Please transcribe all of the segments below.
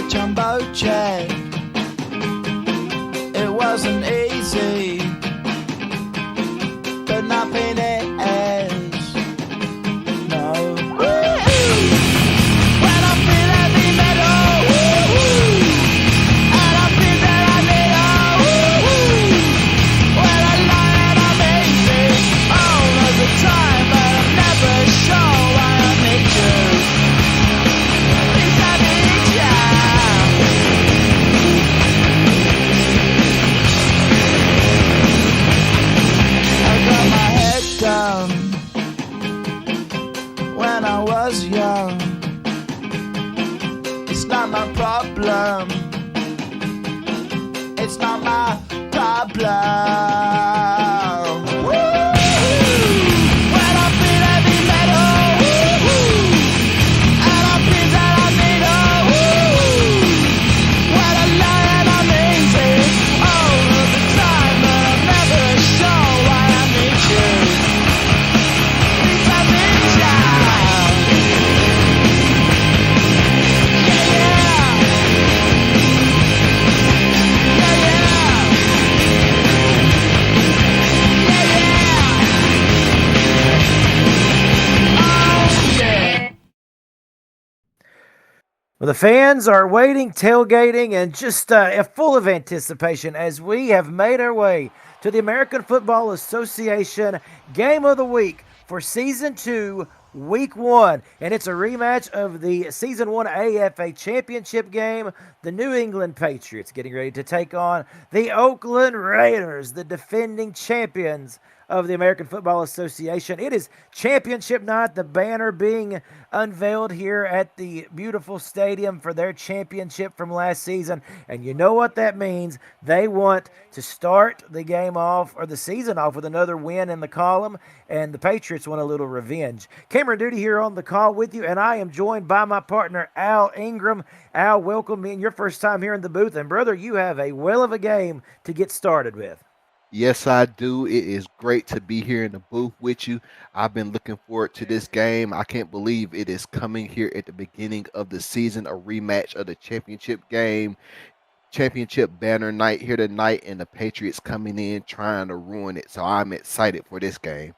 Jumbo jet. It wasn't easy, but nothing is. No. Woo-hoo! When I feel heavy metal, woo-hoo! And I feel that I need a woo-hoo! When I lie and I'm easy all of the time, but I'm never sure why I need you. Please I need you. Down when I was young. It's not my problem. It's not my problem. Woo-hoo! When I feel heavy metal, woo-hoo! And I feel that I need a woo-hoo! When I lie and I'm easy all of the time, but I'm never sure why I need you. Well, the fans are waiting, tailgating, and just full of anticipation as we have made our way to the American Football Association Game of the Week for Season 2, Week 1. And it's a rematch of the Season 1 AFA Championship game. The New England Patriots getting ready to take on the Oakland Raiders, the defending champions of the American Football Association. It is championship night, the banner being unveiled here at the beautiful stadium for their championship from last season. And you know what that means. They want to start the game off, or the season off, with another win in the column, and the Patriots want a little revenge. Cameron Duty here on the call with you, and I am joined by my partner, Al Ingram. Al, welcome in your first time here in the booth, and brother, you have a well of a game to get started with. Yes, I do. It is great to be here in the booth with you. I've been looking forward to this game. I can't believe it is coming here at the beginning of the season, a rematch of the championship game, championship banner night here tonight, and the Patriots coming in trying to ruin it. So I'm excited for this game.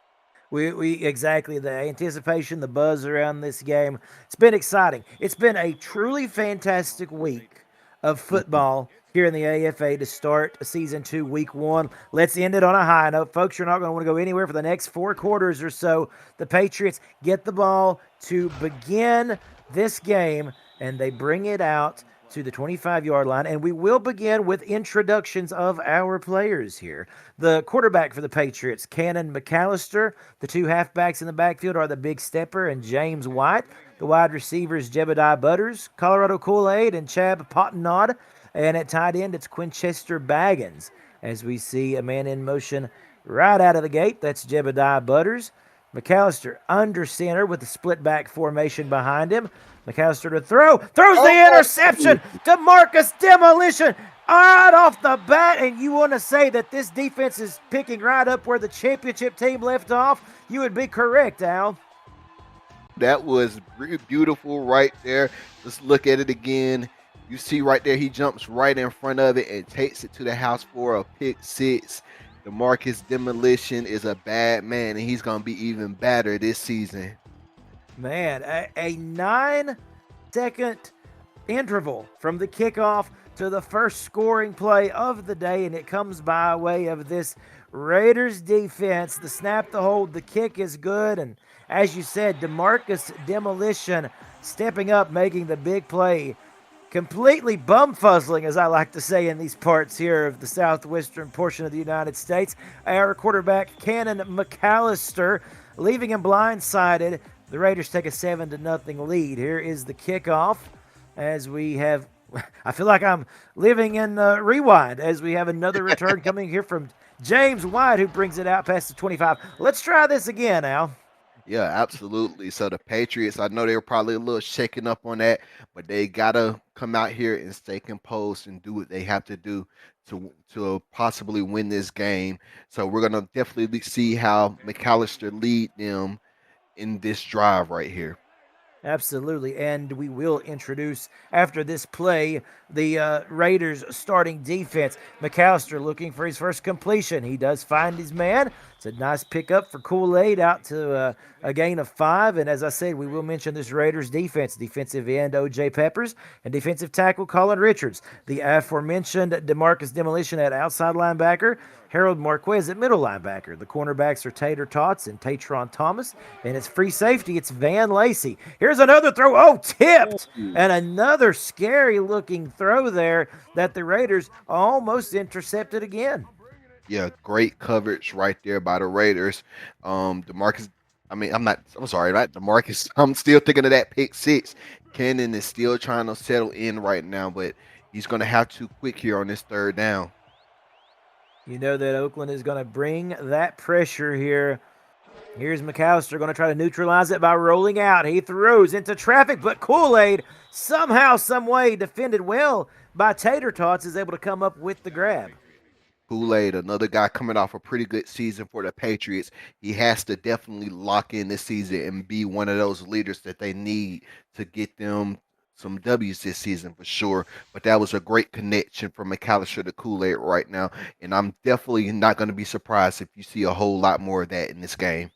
We exactly, the anticipation, the buzz around this game. It's been exciting. It's been a truly fantastic week of football here in the AFA to start Season 2, Week 1. Let's end it on a high note. Folks, you're not going to want to go anywhere for the next 4 quarters or so. The Patriots get the ball to begin this game, and they bring it out to the 25-yard line, and we will begin with introductions of our players here. The quarterback for the Patriots, Cannon McAllister. The 2 halfbacks in the backfield are the Big Stepper and James White. The wide receivers, Jebediah Butters, Colorado Kool-Aid, and Chab Pottenod. And at tight end, it's Quinchester Baggins. As we see a man in motion right out of the gate, that's Jebediah Butters. McAllister under center with the split back formation behind him. McAllister to throws the interception to Marcus Demolition right off the bat. And you want to say that this defense is picking right up where the championship team left off? You would be correct, Al. That was really beautiful right there. Let's look at it again. You see right there, he jumps right in front of it and takes it to the house for a pick 6. DeMarcus Demolition is a bad man, and he's going to be even better this season. Man, a 9-second interval from the kickoff to the first scoring play of the day, and it comes by way of this Raiders defense. The snap, the hold, the kick is good, and as you said, DeMarcus Demolition stepping up, making the big play. Completely bum-fuzzling, as I like to say in these parts here of the southwestern portion of the United States. Our quarterback, Cannon McAllister, leaving him blindsided. The Raiders take a 7-0 lead. Here is the kickoff as we have, I feel like I'm living in rewind, as we have another return coming here from James White, who brings it out past the 25. Let's try this again, Al. Yeah, absolutely. So the Patriots, I know they were probably a little shaken up on that, but they gotta come out here and stay composed and do what they have to do to possibly win this game. So we're gonna definitely see how McAllister lead them in this drive right here. Absolutely. And we will introduce, after this play, the Raiders' starting defense. McAllister looking for his first completion. He does find his man. It's a nice pickup for Kool-Aid out to a gain of 5. And as I said, we will mention this Raiders defense. Defensive end O.J. Peppers and defensive tackle Colin Richards. The aforementioned DeMarcus Demolition at outside linebacker. Harold Marquez at middle linebacker. The cornerbacks are Tater Tots and Tatron Thomas. And it's free safety. It's Van Lacey. Here's another throw. Oh, tipped. Ooh. And another scary looking throw there that the Raiders almost intercepted again. Yeah, great coverage right there by the Raiders. Demarcus, I'm sorry, not Demarcus. I'm still thinking of that pick six. Cannon is still trying to settle in right now, but he's going to have to quick here on this third down. You know that Oakland is going to bring that pressure here. Here's McAllister going to try to neutralize it by rolling out. He throws into traffic, but Kool-Aid somehow, some way defended well by Tater Tots is able to come up with the grab. Kool-Aid, another guy coming off a pretty good season for the Patriots. He has to definitely lock in this season and be one of those leaders that they need to get them some W's this season for sure. But that was a great connection from McAllister to Kool-Aid right now. And I'm definitely not going to be surprised if you see a whole lot more of that in this game.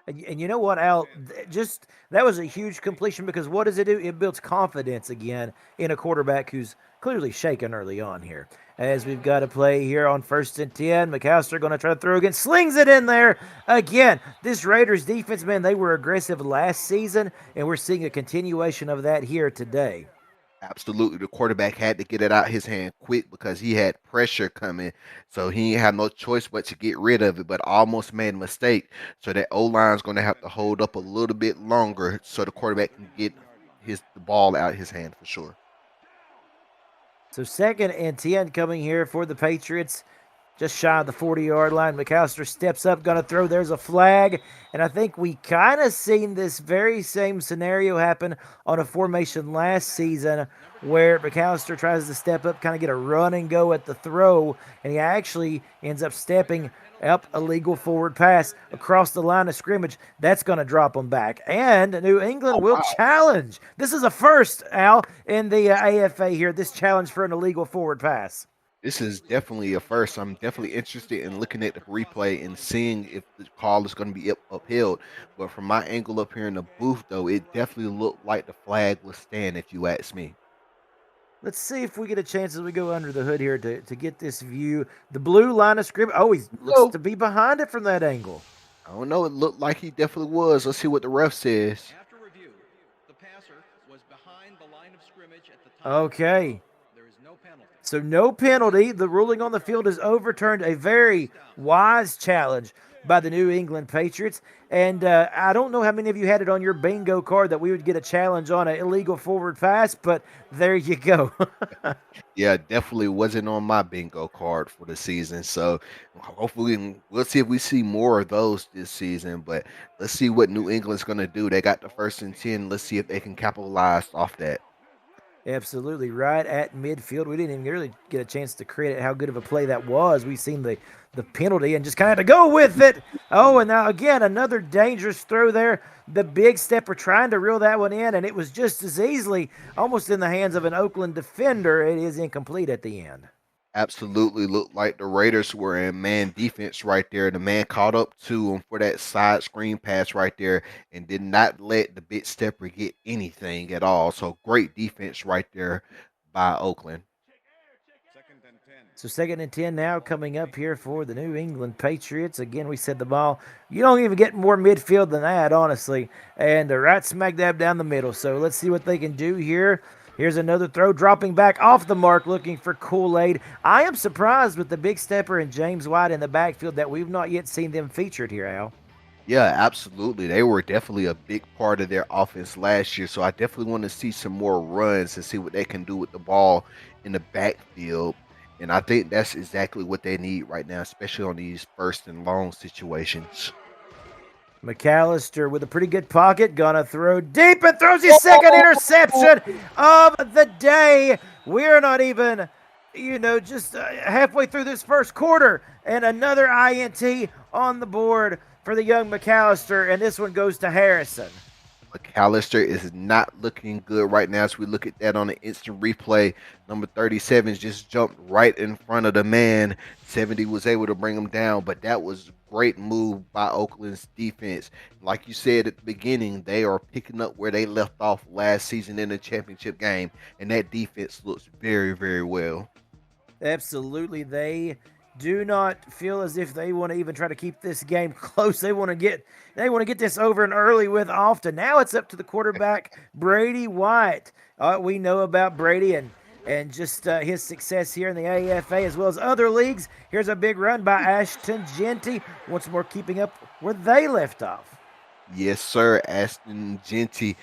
And you know what, Al? Just that was a huge completion because what does it do? It builds confidence again in a quarterback who's clearly shaken early on here. As we've got to play here on 1st and 10, McAllister going to try to throw again, slings it in there again. This Raiders defense, man, they were aggressive last season, and we're seeing a continuation of that here today. Absolutely, the quarterback had to get it out his hand quick because he had pressure coming, so he had no choice but to get rid of it. But almost made a mistake, so that O line's going to have to hold up a little bit longer so the quarterback can get the ball out of his hand for sure. So 2nd and 10 coming here for the Patriots. Just shy of the 40-yard line. McAllister steps up, going to throw. There's a flag. And I think we kind of seen this very same scenario happen on a formation last season where McAllister tries to step up, kind of get a run and go at the throw, and he actually ends up stepping up a legal forward pass across the line of scrimmage. That's going to drop him back. And New England Oh will wow. challenge. This is a first, Al, in the AFA here, this challenge for an illegal forward pass. This is definitely a first. I'm definitely interested in looking at the replay and seeing if the call is going to be upheld. But from my angle up here in the booth, though, it definitely looked like the flag was stand, if you ask me. Let's see if we get a chance as we go under the hood here to get this view. The blue line of scrimmage. Oh, he looks Oh, to be behind it from that angle. I don't know. It looked like he definitely was. Let's see what the ref says. After review, the passer was behind the line of scrimmage at the time. Okay. There is no penalty. So no penalty. The ruling on the field is overturned. A very wise challenge by the New England Patriots. And I don't know how many of you had it on your bingo card that we would get a challenge on an illegal forward pass, but there you go. Yeah, definitely wasn't on my bingo card for the season. So hopefully we'll see if we see more of those this season. But let's see what New England's going to do. They got the 1st and 10. Let's see if they can capitalize off that. Absolutely, right at midfield. We didn't even really get a chance to credit how good of a play that was. We seen the penalty and just kind of had to go with it. Oh, and now again another dangerous throw there. The big stepper trying to reel that one in, and it was just as easily almost in the hands of an Oakland defender. It is incomplete at the end. Absolutely looked like the Raiders were in man defense right there. The man caught up to him for that side screen pass right there and did not let the big stepper get anything at all. So great defense right there by Oakland. So 2nd and 10 now coming up here for the New England Patriots. Again, we said the ball. You don't even get more midfield than that, honestly. And right smack dab down the middle. So let's see what they can do here. Here's another throw, dropping back off the mark, looking for Kool-Aid. I am surprised with the big stepper and James White in the backfield that we've not yet seen them featured here, Al. Yeah, absolutely. They were definitely a big part of their offense last year. So I definitely want to see some more runs and see what they can do with the ball in the backfield. And I think that's exactly what they need right now, especially on these 1st and long situations. McAllister with a pretty good pocket, gonna throw deep and throws his second interception of the day. We're not even, just halfway through this first quarter, and another INT on the board for the young McAllister, and this one goes to Harrison. McAllister is not looking good right now. As we look at that on the instant replay, number 37 just jumped right in front of the man. 70 was able to bring him down, but that was a great move by Oakland's defense. Like you said at the beginning, they are picking up where they left off last season in the championship game, and that defense looks very, very well. Absolutely. They do not feel as if they want to even try to keep this game close. They want to get this over and early with often. Now it's up to the quarterback Brady White. We know about Brady and just his success here in the AFA as well as other leagues. Here's a big run by Ashton Genty, once more keeping up where they left off. Yes, sir. Aston Genty,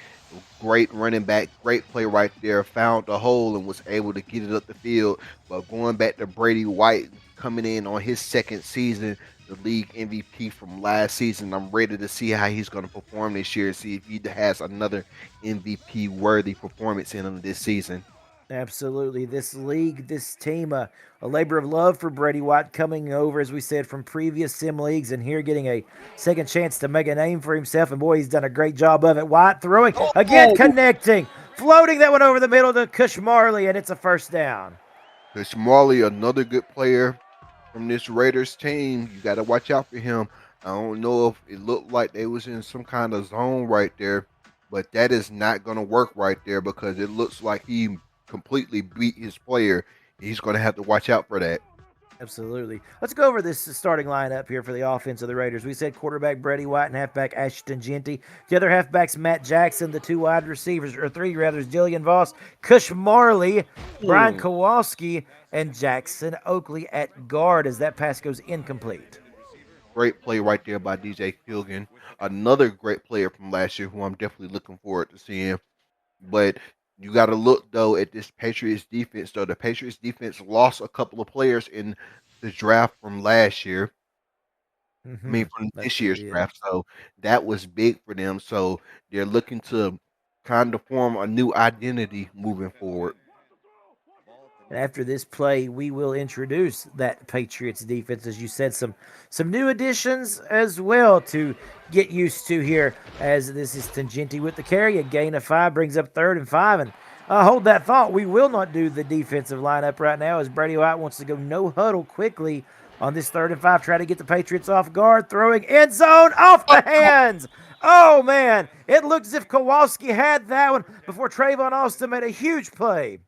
great running back, great play right there. Found the hole and was able to get it up the field. But going back to Brady White coming in on his second season, the league MVP from last season. I'm ready to see how he's going to perform this year. See if he has another MVP worthy performance in him this season. Absolutely. This league, this team, a labor of love for Brady White coming over, as we said, from previous sim leagues and here getting a second chance to make a name for himself. And boy, he's done a great job of it. White throwing, again connecting, floating that one over the middle to Cush Marley, and it's a first down. Chris Marley, another good player from this Raiders team. You got to watch out for him. I don't know if it looked like they was in some kind of zone right there, but that is not going to work right there because it looks like he completely beat his player. He's going to have to watch out for that. Absolutely. Let's go over this starting lineup here for the offense of the Raiders. We said quarterback Brady White and halfback Ashton Genty. The other halfbacks Matt Jackson. The two wide receivers, or three rather, is Jillian Voss, Cush Marley, Brian Kowalski, and Jackson Oakley at guard as that pass goes incomplete. Great play right there by DJ Kilgan. Another great player from last year who I'm definitely looking forward to seeing. But you got to look though at this Patriots defense. Though the Patriots defense lost a couple of players in the draft from last year. I mean, from this They year's did. draft. So that was big for them. So they're looking to kind of form a new identity moving forward. And after this play, we will introduce that Patriots defense, as you said, some new additions as well to get used to here. As this is Tangenti with the carry, a gain of 5 brings up 3rd and 5. And hold that thought, we will not do the defensive lineup right now, as Brady White wants to go no huddle quickly on this 3rd and 5, try to get the Patriots off guard, throwing end zone off the hands. Oh man, it looked as if Kowalski had that one before Trayvon Austin made a huge play.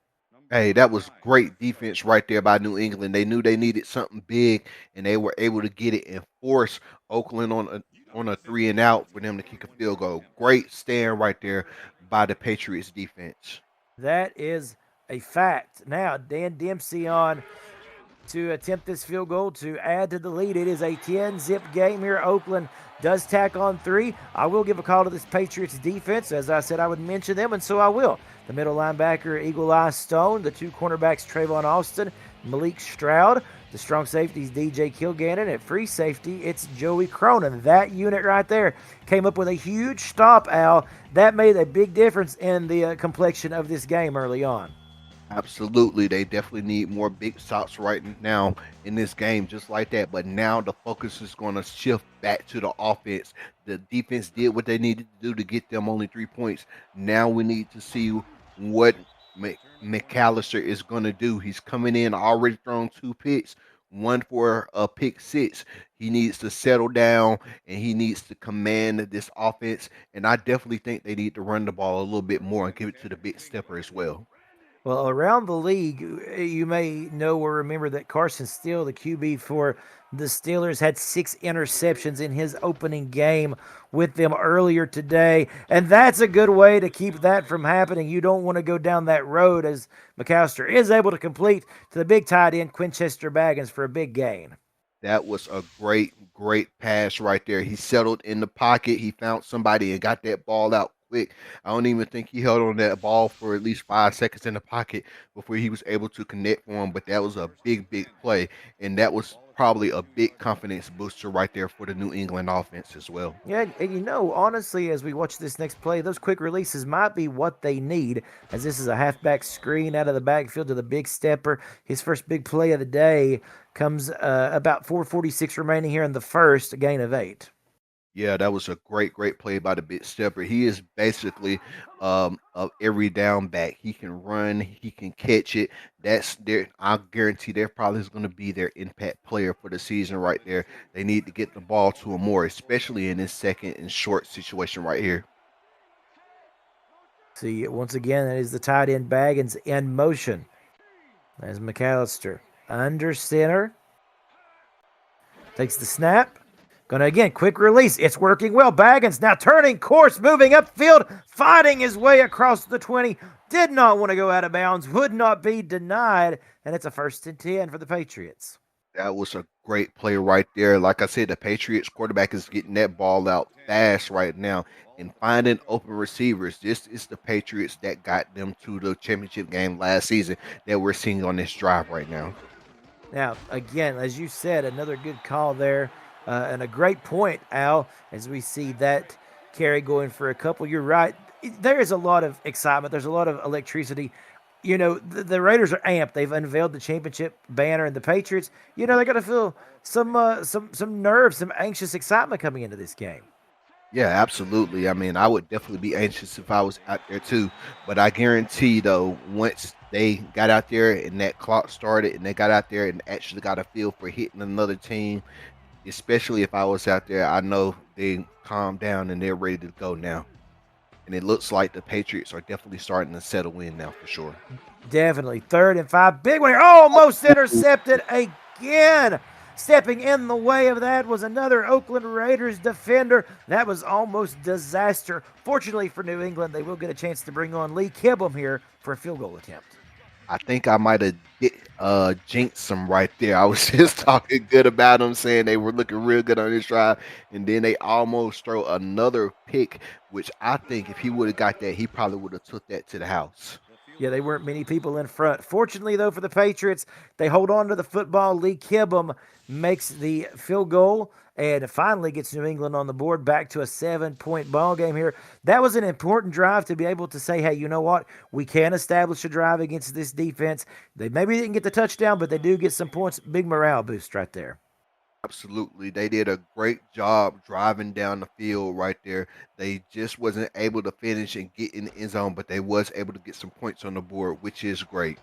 Hey, that was great defense right there by New England. They knew they needed something big, and they were able to get it and force Oakland on a three and out for them to kick a field goal. Great stand right there by the Patriots defense. That is a fact. Now, Dan Dempsey on to attempt this field goal to add to the lead. It is a 10-zip game here. Oakland does tack on 3. I will give a call to this Patriots defense. As I said, I would mention them, and so I will. The middle linebacker, Eagle Eye Stone. The two cornerbacks, Trayvon Austin, Malik Stroud. The strong safeties, DJ Kilgannon. At free safety, it's Joey Cronin. That unit right there came up with a huge stop, Al. That made a big difference in the complexion of this game early on. Absolutely. They definitely need more big shots right now in this game, just like that. But now the focus is going to shift back to the offense. The defense did what they needed to do to get them only 3 points. Now we need to see what McAllister is going to do. He's coming in already thrown 2 picks, one for a pick six. He needs to settle down and he needs to command this offense. And I definitely think they need to run the ball a little bit more and give it to the big stepper as well. Well, around the league, you may know or remember that Carson Steele, the QB for the Steelers, had 6 interceptions in his opening game with them earlier today. And that's a good way to keep that from happening. You don't want to go down that road, as McAllister is able to complete to the big tight end, Quinchester Baggins, for a big gain. That was a great, great pass right there. He settled in the pocket. He found somebody and got that ball out quick. I don't even think he held on that ball for at least 5 seconds in the pocket before he was able to connect for him. But that was a big, big play, and that was probably a big confidence booster right there for the New England offense as well. Yeah, and honestly, as we watch this next play, those quick releases might be what they need, as this is a halfback screen out of the backfield to the big stepper. His first big play of the day comes about 4:46 remaining here in the first, a gain of 8. Yeah, that was a great, great play by the big stepper. He is basically a every down back. He can run, he can catch it. That's their. I guarantee that probably is going to be their impact player for the season right there. They need to get the ball to him more, especially in this second and short situation right here. See, once again, that is the tight end Baggins in motion. As McAllister under center. Takes the snap. Gonna again, quick release. It's working well. Baggins now turning course, moving upfield, fighting his way across the 20. Did not want to go out of bounds, would not be denied. And it's a 1st and 10 for the Patriots. That was a great play right there. Like I said, the Patriots quarterback is getting that ball out fast right now and finding open receivers. This is the Patriots that got them to the championship game last season that we're seeing on this drive right now. Now, again, as you said, another good call there and a great point, Al, as we see that carry going for a couple. You're right. There is a lot of excitement. There's a lot of electricity. The Raiders are amped. They've unveiled the championship banner, and the Patriots, they're going to feel some nerves, some anxious excitement coming into this game. Yeah, absolutely. I mean, I would definitely be anxious if I was out there too. But I guarantee, though, once they got out there and that clock started and they got out there and actually got a feel for hitting another team, especially if I was out there, I know they calm down and they're ready to go now. And it looks like the Patriots are definitely starting to settle in now for sure. Definitely. 3rd and 5. Big one here. Almost intercepted again. Stepping in the way of that was another Oakland Raiders defender. That was almost disaster. Fortunately for New England, they will get a chance to bring on Lee Kibble here for a field goal attempt. I think I might have jinxed them right there. I was just talking good about them, saying they were looking real good on this drive, and then they almost throw another pick, which I think if he would have got that, he probably would have took that to the house. Yeah, they weren't many people in front. Fortunately, though, for the Patriots, they hold on to the football. Lee Kibble makes the field goal and finally gets New England on the board, back to a 7-point ball game here. That was an important drive to be able to say, hey, you know what? We can establish a drive against this defense. They maybe didn't get the touchdown, but they do get some points. Big morale boost right there. Absolutely. They did a great job driving down the field right there. They just wasn't able to finish and get in the end zone, but they was able to get some points on the board, which is great.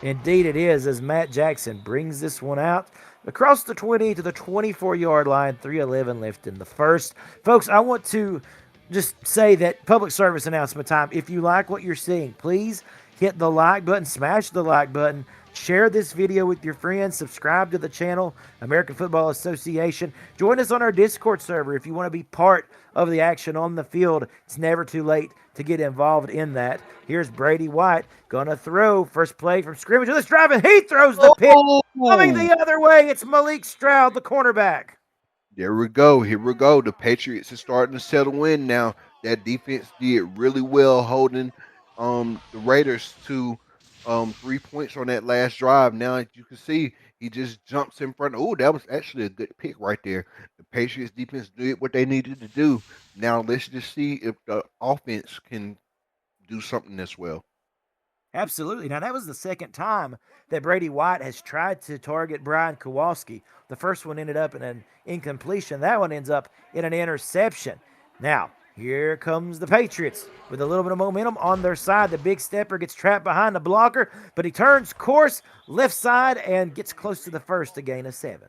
Indeed it is, as Matt Jackson brings this one out across the 20 to the 24-yard line, 3:11 left in the first. Folks, I want to just say that public service announcement time. If you like what you're seeing, please hit the like button, smash the like button, share this video with your friends, subscribe to the channel, American Football Association. Join us on our Discord server if you want to be part of the action on the field. It's never too late to get involved in that. Here's Brady White gonna throw first play from scrimmage of this drive, and he throws the pick. Coming the other way, it's Malik Stroud, the cornerback. There we go. Here we go. The Patriots are starting to settle in now. That defense did really well holding the Raiders to 3 points on that last drive. Now as you can see, he just jumps in front. Oh, that was actually a good pick right there. The Patriots defense did what they needed to do. Now let's just see if the offense can do something as well. Absolutely. Now, that was the second time that Brady White has tried to target Brian Kowalski. The first one ended up in an incompletion. That one ends up in an interception. Now, here comes the Patriots with a little bit of momentum on their side. The big stepper gets trapped behind the blocker, but he turns course left side and gets close to the first, a gain of 7.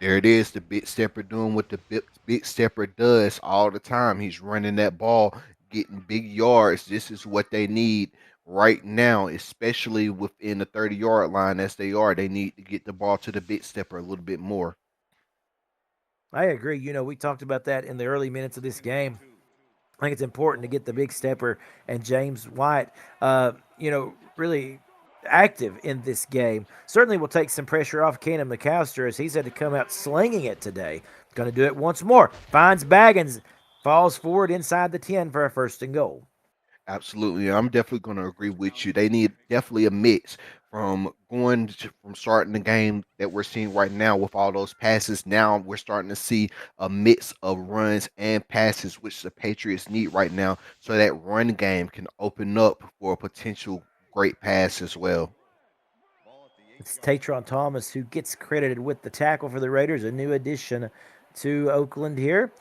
There it is, the big stepper doing what the big stepper does all the time. He's running that ball, getting big yards. This is what they need right now, especially within the 30-yard line as they are. They need to get the ball to the big stepper a little bit more. I agree. We talked about that in the early minutes of this game. I think it's important to get the big stepper and James White, really active in this game. Certainly will take some pressure off Cannon McAllister as he's had to come out slinging it today. Going to do it once more. Finds Baggins. falls forward inside the 10 for a first and goal. Absolutely. I'm definitely going to agree with you. They need definitely a mix from starting the game that we're seeing right now with all those passes. Now we're starting to see a mix of runs and passes, which the Patriots need right now, so that run game can open up for a potential great pass as well. It's Tatron Thomas who gets credited with the tackle for the Raiders, a new addition to Oakland here.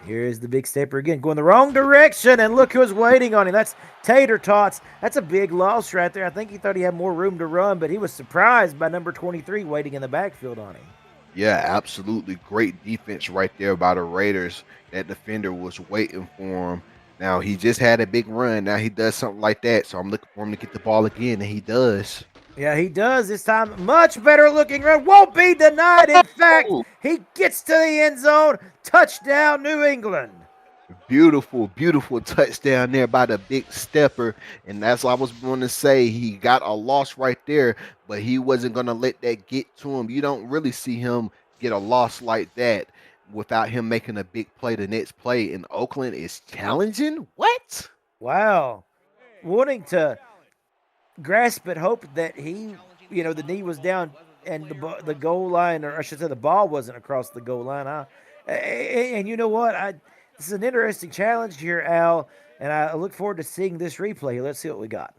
Here's the big stepper again, going the wrong direction, and look who's waiting on him. That's Tater Tots. That's a big loss right there. I think he thought he had more room to run, but he was surprised by number 23 waiting in the backfield on him. Yeah, absolutely. Great defense right there by the Raiders. That defender was waiting for him. Now he just had a big run. Now he does something like that. So I'm looking for him to get the ball again, and he does. Yeah, he does this time. Much better looking run. Won't be denied. In fact, Oh, he gets to the end zone. Touchdown, New England. beautiful, beautiful touchdown there by the big stepper. And that's what I was going to say. He got a loss right there, but he wasn't going to let that get to him. You don't really see him get a loss like that without him making a big play the next play. And Oakland is challenging? What? Wow. Wanting to grasp at hope that the knee was down and the goal line, or I should say the ball wasn't across the goal line. And you know what? This is an interesting challenge here, Al, and I look forward to seeing this replay. Let's see what we got.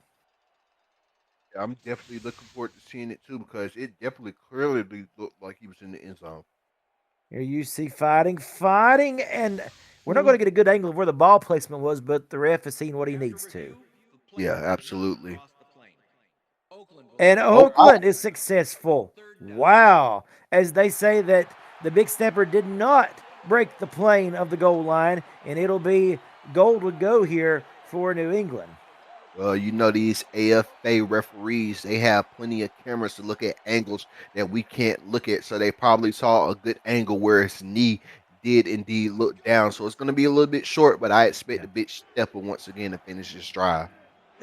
I'm definitely looking forward to seeing it too because it definitely clearly looked like he was in the end zone. Here you see fighting, and we're not going to get a good angle of where the ball placement was, but the ref has seen what he needs to. Yeah, absolutely. And Oh, Oakland is successful. Wow. As they say that the big stepper did not break the plane of the goal line, and it'll be goal to go here for New England. well, you know these AFA referees, they have plenty of cameras to look at angles that we can't look at. So they probably saw a good angle where his knee did indeed look down. So it's going to be a little bit short, but I expect the big stepper once again to finish this drive.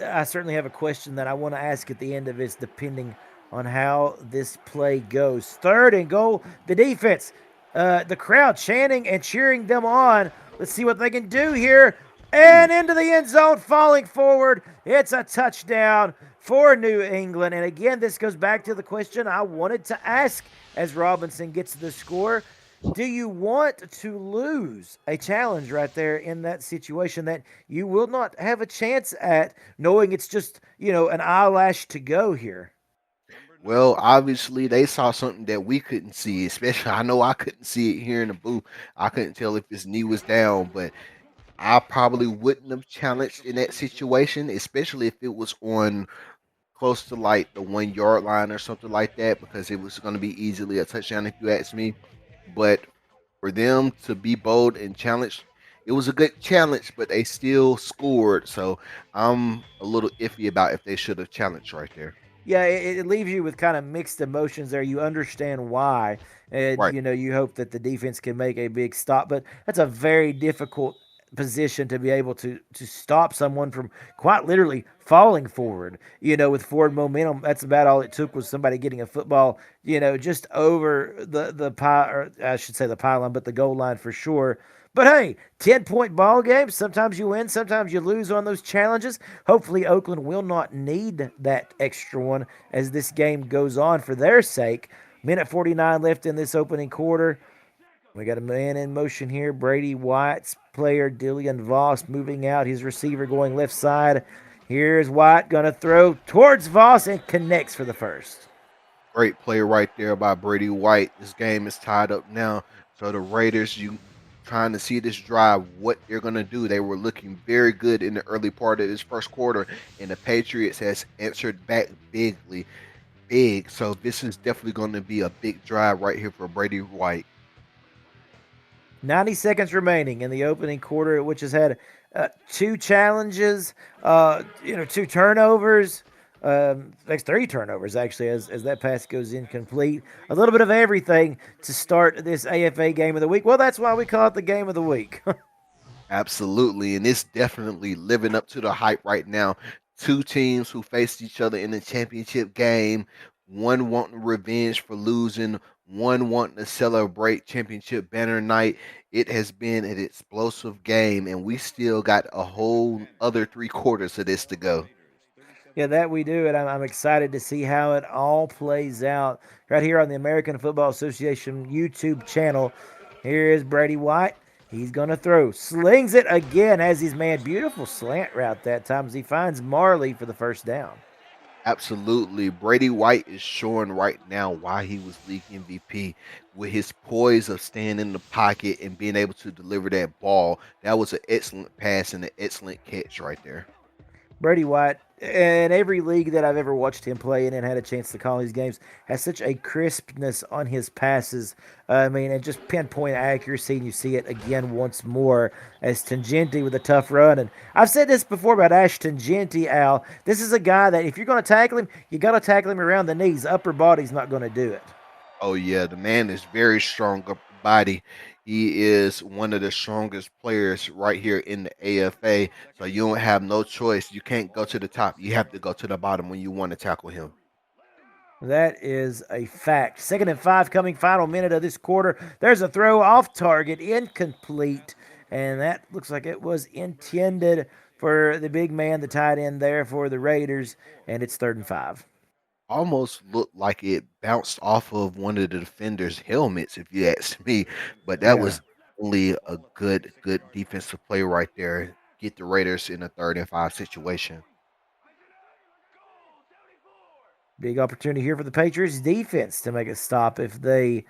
I certainly have a question that I want to ask at the end of this, depending on how this play goes. Third and goal, the defense, the crowd chanting and cheering them on. Let's see what they can do here. And into the end zone, falling forward. It's a touchdown for New England. And again, this goes back to the question I wanted to ask as Robinson gets the score. Do you want to lose a challenge right there in that situation that you will not have a chance at, knowing it's just, an eyelash to go here? Well, obviously they saw something that we couldn't see, especially I know I couldn't see it here in the booth. I couldn't tell if his knee was down, but I probably wouldn't have challenged in that situation, especially if it was on close to like the 1 yard line or something like that, because it was going to be easily a touchdown if you ask me. But for them to be bold and challenge, it was a good challenge, but they still scored. So I'm a little iffy about if they should have challenged right there. Yeah, it leaves you with kind of mixed emotions there. You understand why, and Right. you hope that the defense can make a big stop, but that's a very difficult position to be able to stop someone from quite literally falling forward. With forward momentum, that's about all it took was somebody getting a football, just over the pie, or I should say the pylon, but the goal line for sure. But hey, 10-point ball game. Sometimes you win, sometimes you lose on those challenges. Hopefully, Oakland will not need that extra one as this game goes on for their sake. Minute 49 left in this opening quarter. We got a man in motion here. Brady White's player, Dillian Voss, moving out. His receiver going left side. Here's White going to throw towards Voss and connects for the first. Great play right there by Brady White. This game is tied up now. So the Raiders, you trying to see this drive, what they're going to do. They were looking very good in the early part of this first quarter, and the Patriots has answered back big. So this is definitely going to be a big drive right here for Brady White. 90 seconds remaining in the opening quarter, which has had two challenges, two turnovers. Makes three turnovers actually as that pass goes incomplete. A little bit of everything to start this AFA game of the week. Well, that's why we call it the game of the week. Absolutely, and it's definitely living up to the hype right now. Two teams who faced each other in the championship game, one wanting revenge for losing, one wanting to celebrate championship banner night. It has been an explosive game, and we still got a whole other 3 quarters of this to go. Yeah, that we do, and I'm excited to see how it all plays out right here on the American Football Association YouTube channel. Here is Brady White. He's going to throw. Slings it again as his man. Beautiful slant route that time as he finds Marley for the first down. Absolutely. Brady White is showing right now why he was league MVP with his poise of staying in the pocket and being able to deliver that ball. That was an excellent pass and an excellent catch right there. Brady White, in every league that I've ever watched him play in and had a chance to call his games, has such a crispness on his passes. I mean, and just pinpoint accuracy, and you see it again once more as Tangenti with a tough run. And I've said this before about Ash Tangenti, Al. This is a guy that if you're going to tackle him, you got to tackle him around the knees. Upper body's not going to do it. Oh yeah, the man is very strong upper body. He is one of the strongest players right here in the AFA. So you don't have no choice. You can't go to the top. You have to go to the bottom when you want to tackle him. That is a fact. 2nd and 5 coming, final minute of this quarter. There's a throw off target, incomplete, and that looks like it was intended for the big man, the tight end there for the Raiders, and it's 3rd and 5. Almost looked like it bounced off of one of the defenders' helmets, if you ask me. But that Yeah, was only a good defensive play right there. Get the Raiders in a 3rd and 5 situation. big opportunity here for the Patriots defense to make a stop if they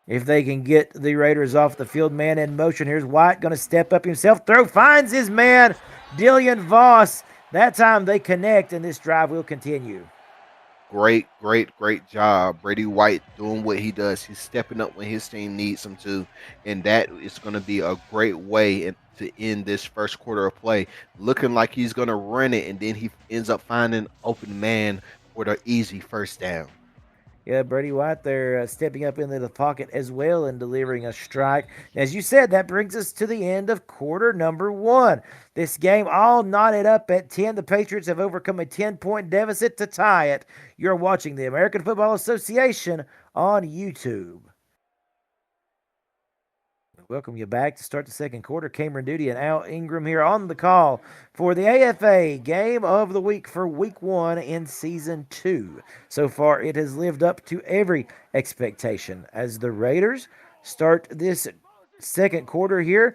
can get the Raiders off the field. Man in motion. Here's White going to step up himself. Throw finds his man, Dillian Voss. That time they connect, and this drive will continue. Great job. Brady White doing what he does. He's stepping up when his team needs him to. And that is going to be a great way to end this first quarter of play. Looking like he's going to run it, and then he ends up finding open man for the easy first down. Yeah, Brady White there stepping up into the pocket as well and delivering a strike. As you said, that brings us to the end of quarter number 1. This game all knotted up at 10. The Patriots have overcome a 10-point deficit to tie it. You're watching the American Football Association on YouTube. Welcome you back to start the second quarter. Cameron Duty and Al Ingram here on the call for the AFA Game of the Week for Week 1 in Season 2. So far, it has lived up to every expectation as the Raiders start this second quarter here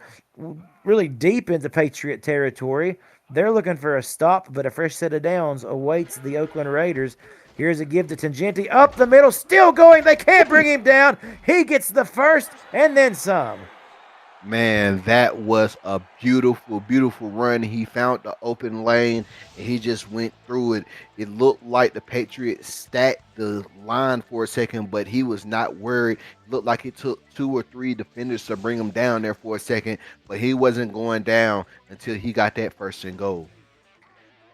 really deep into Patriot territory. They're looking for a stop, but a fresh set of downs awaits the Oakland Raiders. Here's a give to Tangenti up the middle, still going. They can't bring him down. He gets the first and then some. Man, that was a beautiful run. He found the open lane and he just went through it. It looked like the Patriots stacked the line for a second, but he was not worried. It looked like it took 2 or 3 defenders to bring him down there for a second, but he wasn't going down until he got that first and goal.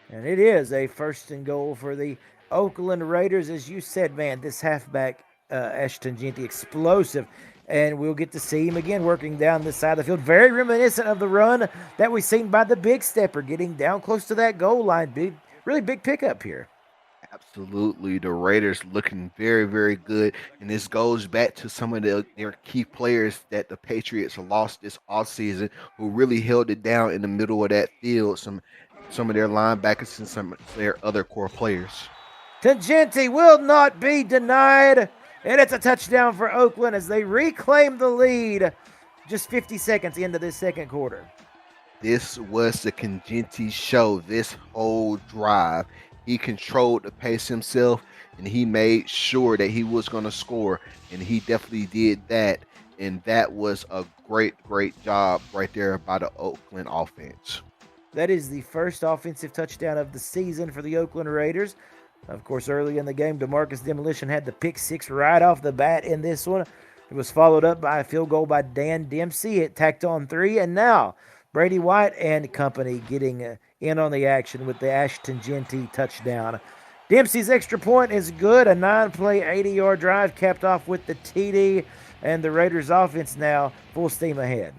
And it is a first and goal for the Oakland Raiders. As you said, man, this halfback, Ashton Genty, explosive. And we'll get to see him again working down this side of the field. Very reminiscent of the run that we've seen by the Big Stepper, getting down close to that goal line. Really big pickup here. Absolutely. The Raiders looking very good. And this goes back to some of their key players that the Patriots lost this offseason who really held it down in the middle of that field. Some of their linebackers and some of their other core players. Tangenti will not be denied. And it's a touchdown for Oakland as they reclaim the lead just 50 seconds into this second quarter. This was the Congenti show this whole drive. He controlled the pace himself, and he made sure that he was going to score, and he definitely did that. And that was a great job right there by the Oakland offense. That is the first offensive touchdown of the season for the Oakland Raiders. Of course, early in the game, DeMarcus Demolition had the pick six right off the bat in this one. It was followed up by a field goal by Dan Dempsey. It tacked on 3, and now Brady White and company getting in on the action with the Ashton Genty touchdown. Dempsey's extra point is good. A 9-play, 80-yard drive capped off with the TD, and the Raiders offense now full steam ahead.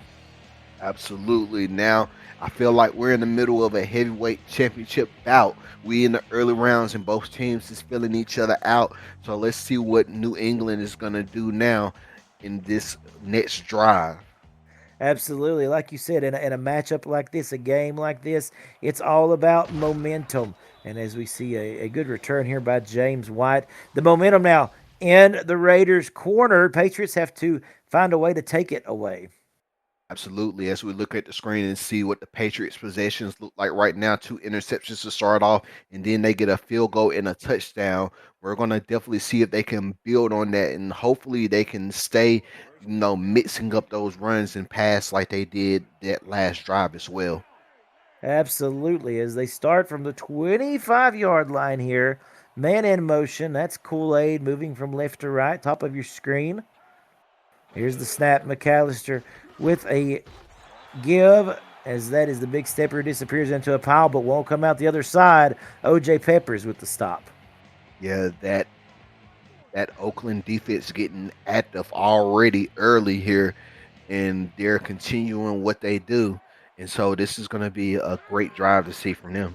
Absolutely. Now, I feel like we're in the middle of a heavyweight championship bout. We in the early rounds and both teams is filling each other out. So let's see what New England is going to do now in this next drive. Absolutely. Like you said, in a matchup like this, a game like this, it's all about momentum. And as we see a good return here by James White, the momentum now in the Raiders' corner. Patriots have to find a way to take it away. Absolutely. As we look at the screen and see what the Patriots' possessions look like right now, two interceptions to start off, and then they get a field goal and a touchdown. We're going to definitely see if they can build on that, and hopefully they can stay, mixing up those runs and pass like they did that last drive as well. Absolutely. As they start from the 25-yard line here, man in motion. That's Kool Aid moving from left to right, top of your screen. Here's the snap. McAllister with a give, as that is the big stepper who disappears into a pile but won't come out the other side. OJ Peppers with the stop. Yeah, that Oakland defense getting active already early here, and they're continuing what they do. And so this is going to be a great drive to see from them.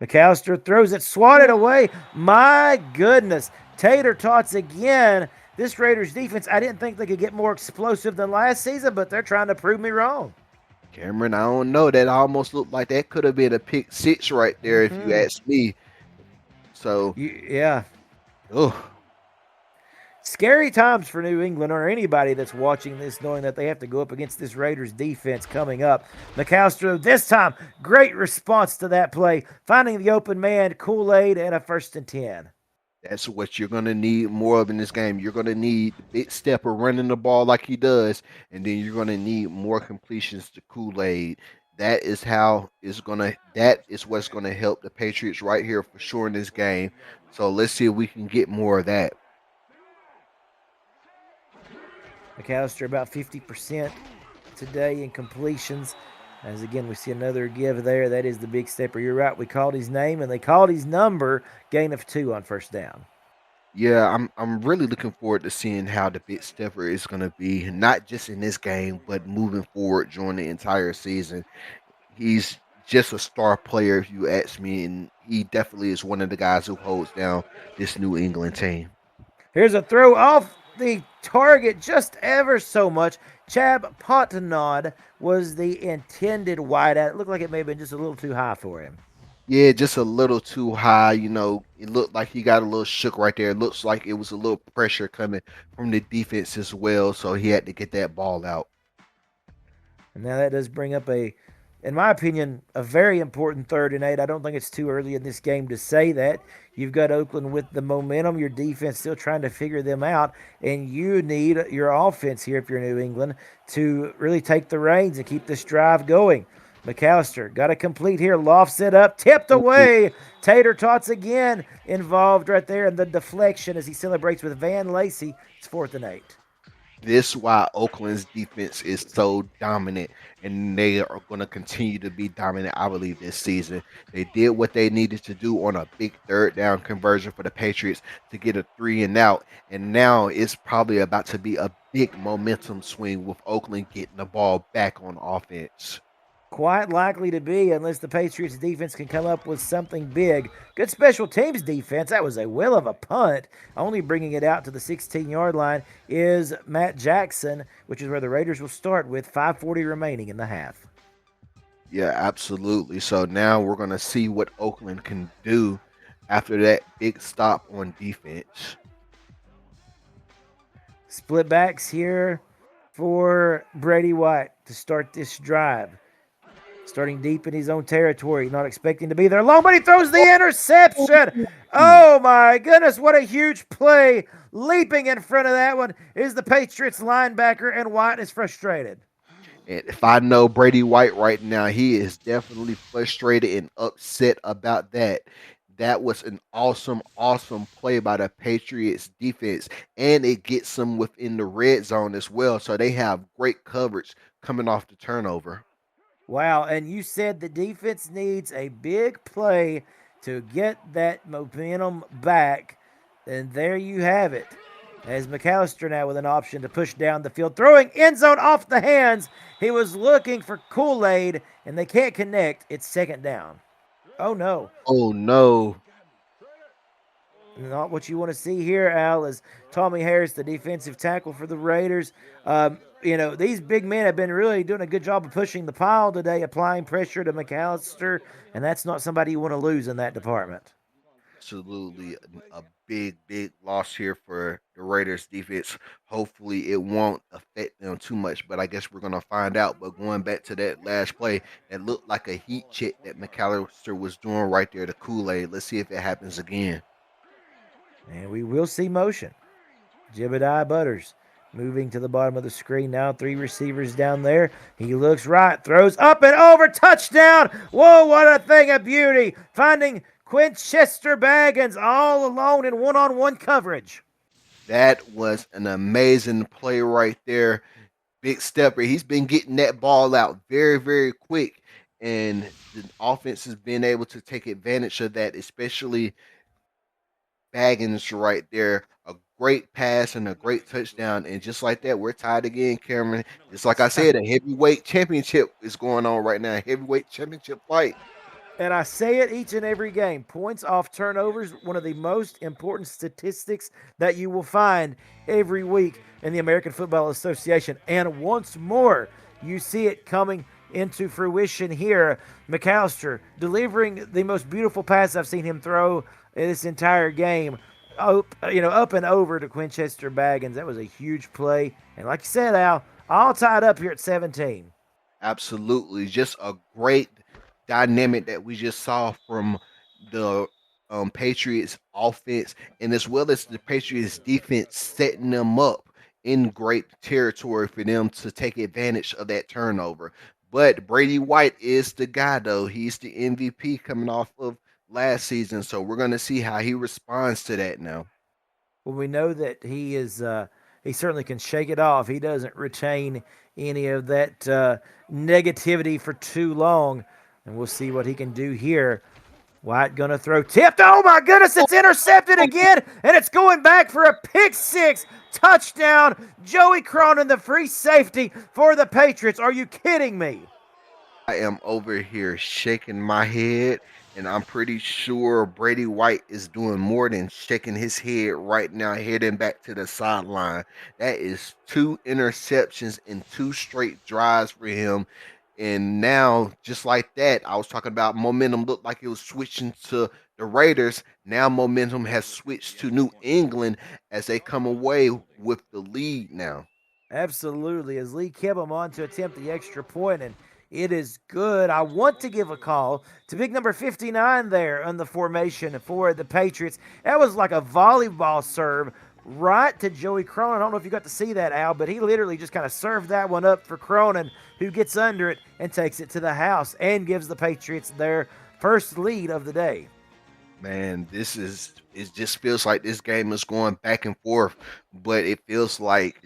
McAllister throws it, swatted away. My goodness. Tater tots again. This Raiders defense, I didn't think they could get more explosive than last season, but they're trying to prove me wrong. Cameron, I don't know. That almost looked like that could have been a pick six right there, if you ask me. So, Yeah. oh, Scary times for New England or anybody that's watching this, knowing that they have to go up against this Raiders defense coming up. McAllister, this time, great response to that play, finding the open man, Kool Aid, and a 1st and 10. that's what you're going to need more of in this game. You're going to need the big stepper running the ball like he does, and then you're going to need more completions to Kool-Aid. That is what's going to help the Patriots right here for sure in this game. So let's see if we can get more of that. McAllister about 50% today in completions. As again, we see another give there. That is the big stepper. You're right. We called his name and they called his number. Gain of 2 on 1st down. Yeah, I'm really looking forward to seeing how the big stepper is going to be, not just in this game, but moving forward during the entire season. He's just a star player, if you ask me, and he definitely is one of the guys who holds down this New England team. Here's a throw off the target just ever so much. Chab Pottenod was the intended wideout. It looked like it may have been just a little too high for him. Yeah, just a little too high. It looked like he got a little shook right there. It looks like it was a little pressure coming from the defense as well, so he had to get that ball out. And now that does bring up in my opinion, a very important 3rd and 8. I don't think it's too early in this game to say that. You've got Oakland with the momentum, your defense still trying to figure them out, and you need your offense here, if you're New England, to really take the reins and keep this drive going. McAllister got to complete here. Lofts it up, tipped away. Tater Tots again involved right there in the deflection as he celebrates with Van Lacey. It's 4th and 8. This is why Oakland's defense is so dominant, and they are going to continue to be dominant, I believe, this season. They did what they needed to do on a big 3rd down conversion for the Patriots to get a 3-and-out, and now it's probably about to be a big momentum swing with Oakland getting the ball back on offense. Quite likely to be, unless the Patriots defense can come up with something big. Good special teams defense. That was a will of a punt. Only bringing it out to the 16-yard line is Matt Jackson, which is where the Raiders will start with 5:40 remaining in the half. Yeah, absolutely. So now we're going to see what Oakland can do after that big stop on defense. Split backs here for Brady White to start this drive. Starting deep in his own territory, not expecting to be there long, but he throws the interception. Oh my goodness, what a huge play. Leaping in front of that one is the Patriots linebacker, and White is frustrated. And if I know Brady White right now, he is definitely frustrated and upset about that. That was an awesome, awesome play by the Patriots defense, and it gets them within the red zone as well. So they have great coverage coming off the turnover. Wow, and you said the defense needs a big play to get that momentum back, and there you have it. As McAllister now with an option to push down the field, throwing end zone off the hands. He was looking for Kool-Aid, and they can't connect. It's second down. Oh no. Oh no. Not what you want to see here, Al, is Tommy Harris, the defensive tackle for the Raiders. These big men have been really doing a good job of pushing the pile today, applying pressure to McAllister, and that's not somebody you want to lose in that department. Absolutely a big loss here for the Raiders defense. Hopefully it won't affect them too much, but I guess we're gonna find out. But going back to that last play, it looked like a heat check that McAllister was doing right there to Kool-Aid. Let's see if it happens again. And we will see motion. Jebediah Butters moving to the bottom of the screen now. Three receivers down there. He looks right, throws up and over, touchdown. Whoa, what a thing of beauty. Finding Quinchester Baggins all alone in one-on-one coverage. That was an amazing play right there. Big stepper. He's been getting that ball out very quick. And the offense has been able to take advantage of that, especially Baggins right there. A great pass and a great touchdown. And just like that, we're tied again, Cameron. Just like I said, a heavyweight championship is going on right now. Heavyweight championship fight. And I say it each and every game. Points off turnovers, one of the most important statistics that you will find every week in the American Football Association. And once more, you see it coming into fruition here. McAllister delivering the most beautiful pass I've seen him throw in this entire game. Up and over to Quinchester Baggins. That was a huge play. And like you said, Al, all tied up here at 17. Absolutely. Just a great dynamic that we just saw from the Patriots offense and as well as the Patriots defense setting them up in great territory for them to take advantage of that turnover. But Brady White is the guy, though. He's the MVP coming off of last season. So we're going to see how he responds to that now. Well, we know that he certainly can shake it off. He doesn't retain any of that negativity for too long. And we'll see what he can do here. White gonna throw tipped. Oh my goodness, it's intercepted again, and it's going back for a pick six touchdown. Joey Cronin, the free safety for the Patriots. Are you kidding me? I am over here shaking my head, and I'm pretty sure Brady White is doing more than shaking his head right now, heading back to the sideline. That is two interceptions in two straight drives for him. And now, just like that, I was talking about momentum looked like it was switching to the Raiders. Now, momentum has switched to New England as they come away with the lead now. Absolutely, as Lee kept him on to attempt the extra point, and it is good. I want to give a call to big number 59 there on the formation for the Patriots. That was like a volleyball serve right to Joey Cronin. I don't know if you got to see that, Al, but he literally just kind of served that one up for Cronin, who gets under it and takes it to the house and gives the Patriots their first lead of the day. Man, it just feels like this game is going back and forth, but it feels like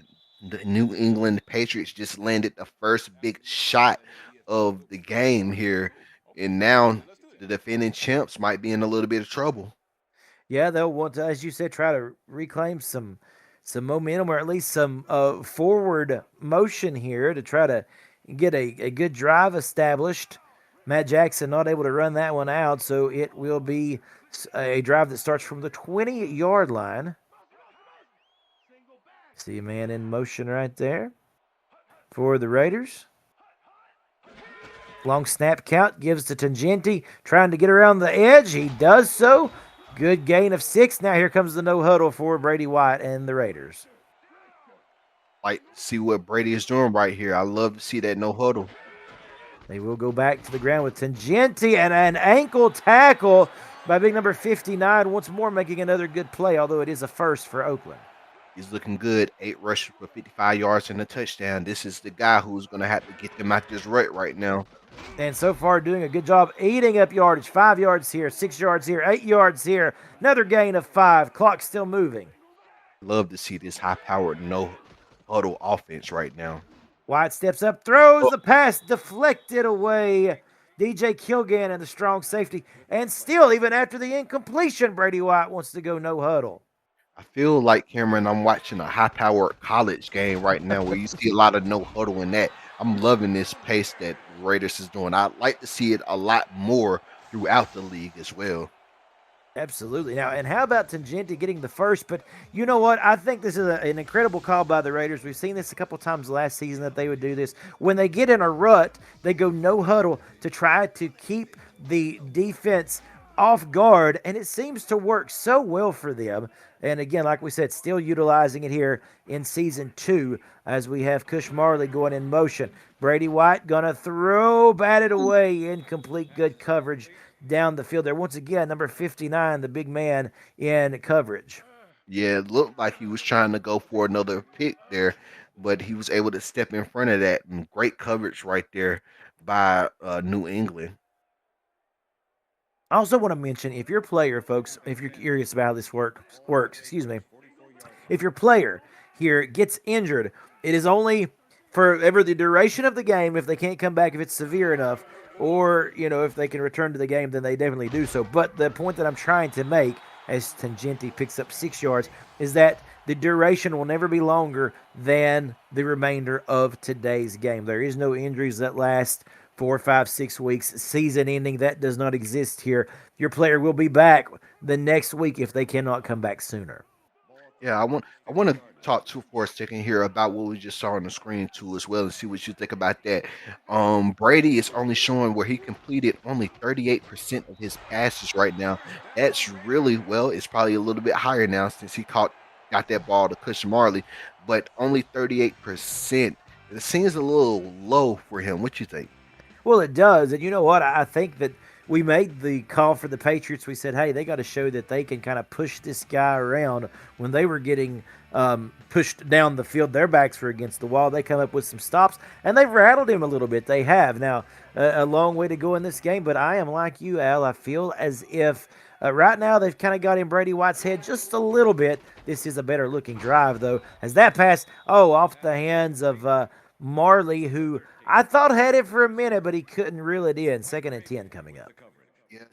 the New England Patriots just landed the first big shot of the game here, and now the defending champs might be in a little bit of trouble. Yeah, they'll want to, as you said, try to reclaim some momentum or at least some forward motion here to try to get a good drive established. Matt Jackson not able to run that one out, so it will be a drive that starts from the 20-yard line. See a man in motion right there for the Raiders. Long snap count gives to Tangenti, trying to get around the edge. He does so. Good gain of 6. Now here comes the no huddle for Brady White and the Raiders. Like, see what Brady is doing right here. I love to see that no huddle. They will go back to the ground with Tangenti and an ankle tackle by big number 59. Once more making another good play, although it is a first for Oakland. He's looking good. 8 rushes for 55 yards and a touchdown. This is the guy who's going to have to get them out this rut right now. And so far doing a good job eating up yardage. 5 yards here, 6 yards here, 8 yards here. Another gain of 5. Clock still moving. Love to see this high-powered no huddle offense right now. White steps up, throws the pass, deflected away. DJ Kilgan and the strong safety. And still, even after the incompletion, Brady White wants to go no huddle. I feel like Cameron, I'm watching a high-powered college game right now, where you see a lot of no huddle in that. I'm loving this pace that the Raiders is doing. I'd like to see it a lot more throughout the league as well. Absolutely. Now, and how about Tangenti getting the first? But you know what? I think this is an incredible call by the Raiders. We've seen this a couple times last season that they would do this. When they get in a rut, they go no huddle to try to keep the defense off guard, and it seems to work so well for them. And again, like we said, still utilizing it here in season 2 as we have Cush Marley going in motion. Brady White gonna throw, batted away, incomplete, good coverage down the field there. Once again, number 59, the big man in coverage. Yeah, it looked like he was trying to go for another pick there, but he was able to step in front of that, and great coverage right there by New England. I also want to mention, if you're a player, folks, if you're curious about how this works, excuse me, if your player here gets injured, it is only for ever the duration of the game. If they can't come back, if it's severe enough, or if they can return to the game, then they definitely do so. But the point that I'm trying to make, as Tangenti picks up 6 yards, is that the duration will never be longer than the remainder of today's game. There is no injuries that last 4, 5, 6 weeks, season ending. That does not exist here. Your player will be back the next week if they cannot come back sooner. Yeah, I want to talk to for a second here about what we just saw on the screen too as well, and see what you think about that. Brady is only showing where he completed only 38% of his passes right now. That's really well. It's probably a little bit higher now since he got that ball to Cush Marley, but only 38%. It seems a little low for him. What you think? Well, it does. And you know what? I think that we made the call for the Patriots. We said, hey, they got to show that they can kind of push this guy around. When they were getting pushed down the field, their backs were against the wall. They come up with some stops, and they've rattled him a little bit. They have. Now, a long way to go in this game, but I am like you, Al. I feel as if right now they've kind of got in Brady White's head just a little bit. This is a better looking drive, though, as that pass, off the hands of Marley, who I thought had it for a minute, but he couldn't reel it in. 2nd and 10 coming up. Yeah,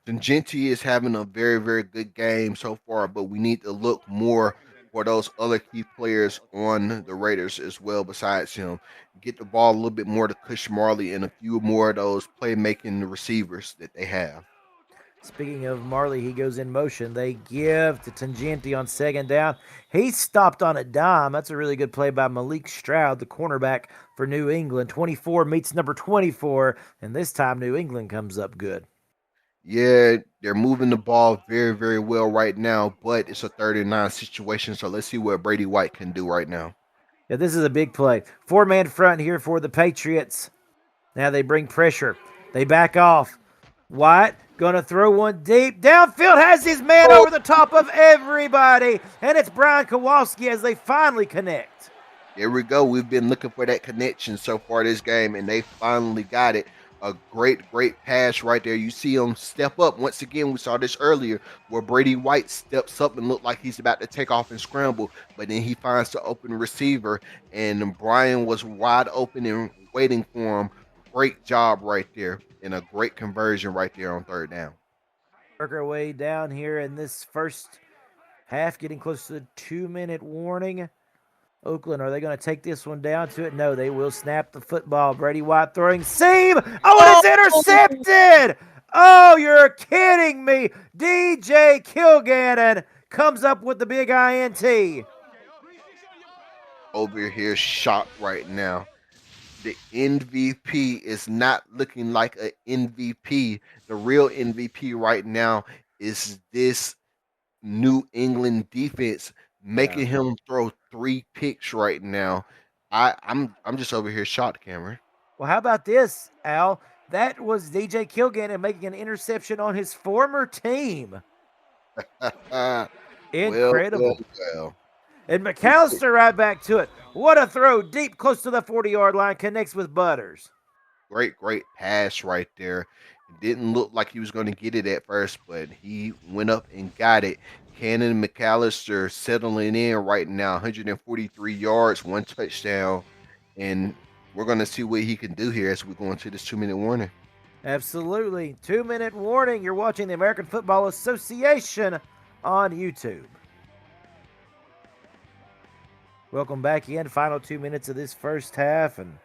Tangenti is having a very, very good game so far, but we need to look more for those other key players on the Raiders as well, besides him. Get the ball a little bit more to Cush Marley and a few more of those playmaking receivers that they have. Speaking of Marley, he goes in motion. They give to Tangenti on 2nd down. He stopped on a dime. That's a really good play by Malik Stroud, the cornerback for New England. 24 meets number 24, and this time New England comes up good. Yeah, they're moving the ball very, very well right now, but it's a 39 situation, so let's see what Brady White can do right now. Yeah, this is a big play. 4-man front here for the Patriots. Now they bring pressure. They back off. White going to throw one deep. Downfield, has his man over the top of everybody. And it's Brian Kowalski as they finally connect. There we go. We've been looking for that connection so far this game, and they finally got it. A great, great pass right there. You see him step up. Once again, we saw this earlier where Brady White steps up and looked like he's about to take off and scramble, but then he finds the open receiver, and Brian was wide open and waiting for him. Great job right there, and a great conversion right there on 3rd down. Work our way down here in this first half, getting close to the 2-minute warning. Oakland, are they going to take this one down to it? No, they will snap the football. Brady White throwing seam. Oh, and it's intercepted. Oh, you're kidding me. DJ Kilgannon comes up with the big INT. Over here shocked right now. The MVP is not looking like an MVP. The real MVP right now is this New England defense making him throw 3 picks right now. I'm just over here shocked, Cameron. Well, how about this, Al? That was DJ Kilgannon making an interception on his former team. well, Incredible. well. And McAllister right back to it. What a throw deep close to the 40-yard line. Connects with Butters. Great, great pass right there. It didn't look like he was going to get it at first, but he went up and got it. Cannon McAllister settling in right now, 143 yards, 1 touchdown, and we're going to see what he can do here as we go into this 2-minute warning. Absolutely. 2-minute warning. You're watching the American Football Association on YouTube. Welcome back in. Final 2 minutes of this first half. And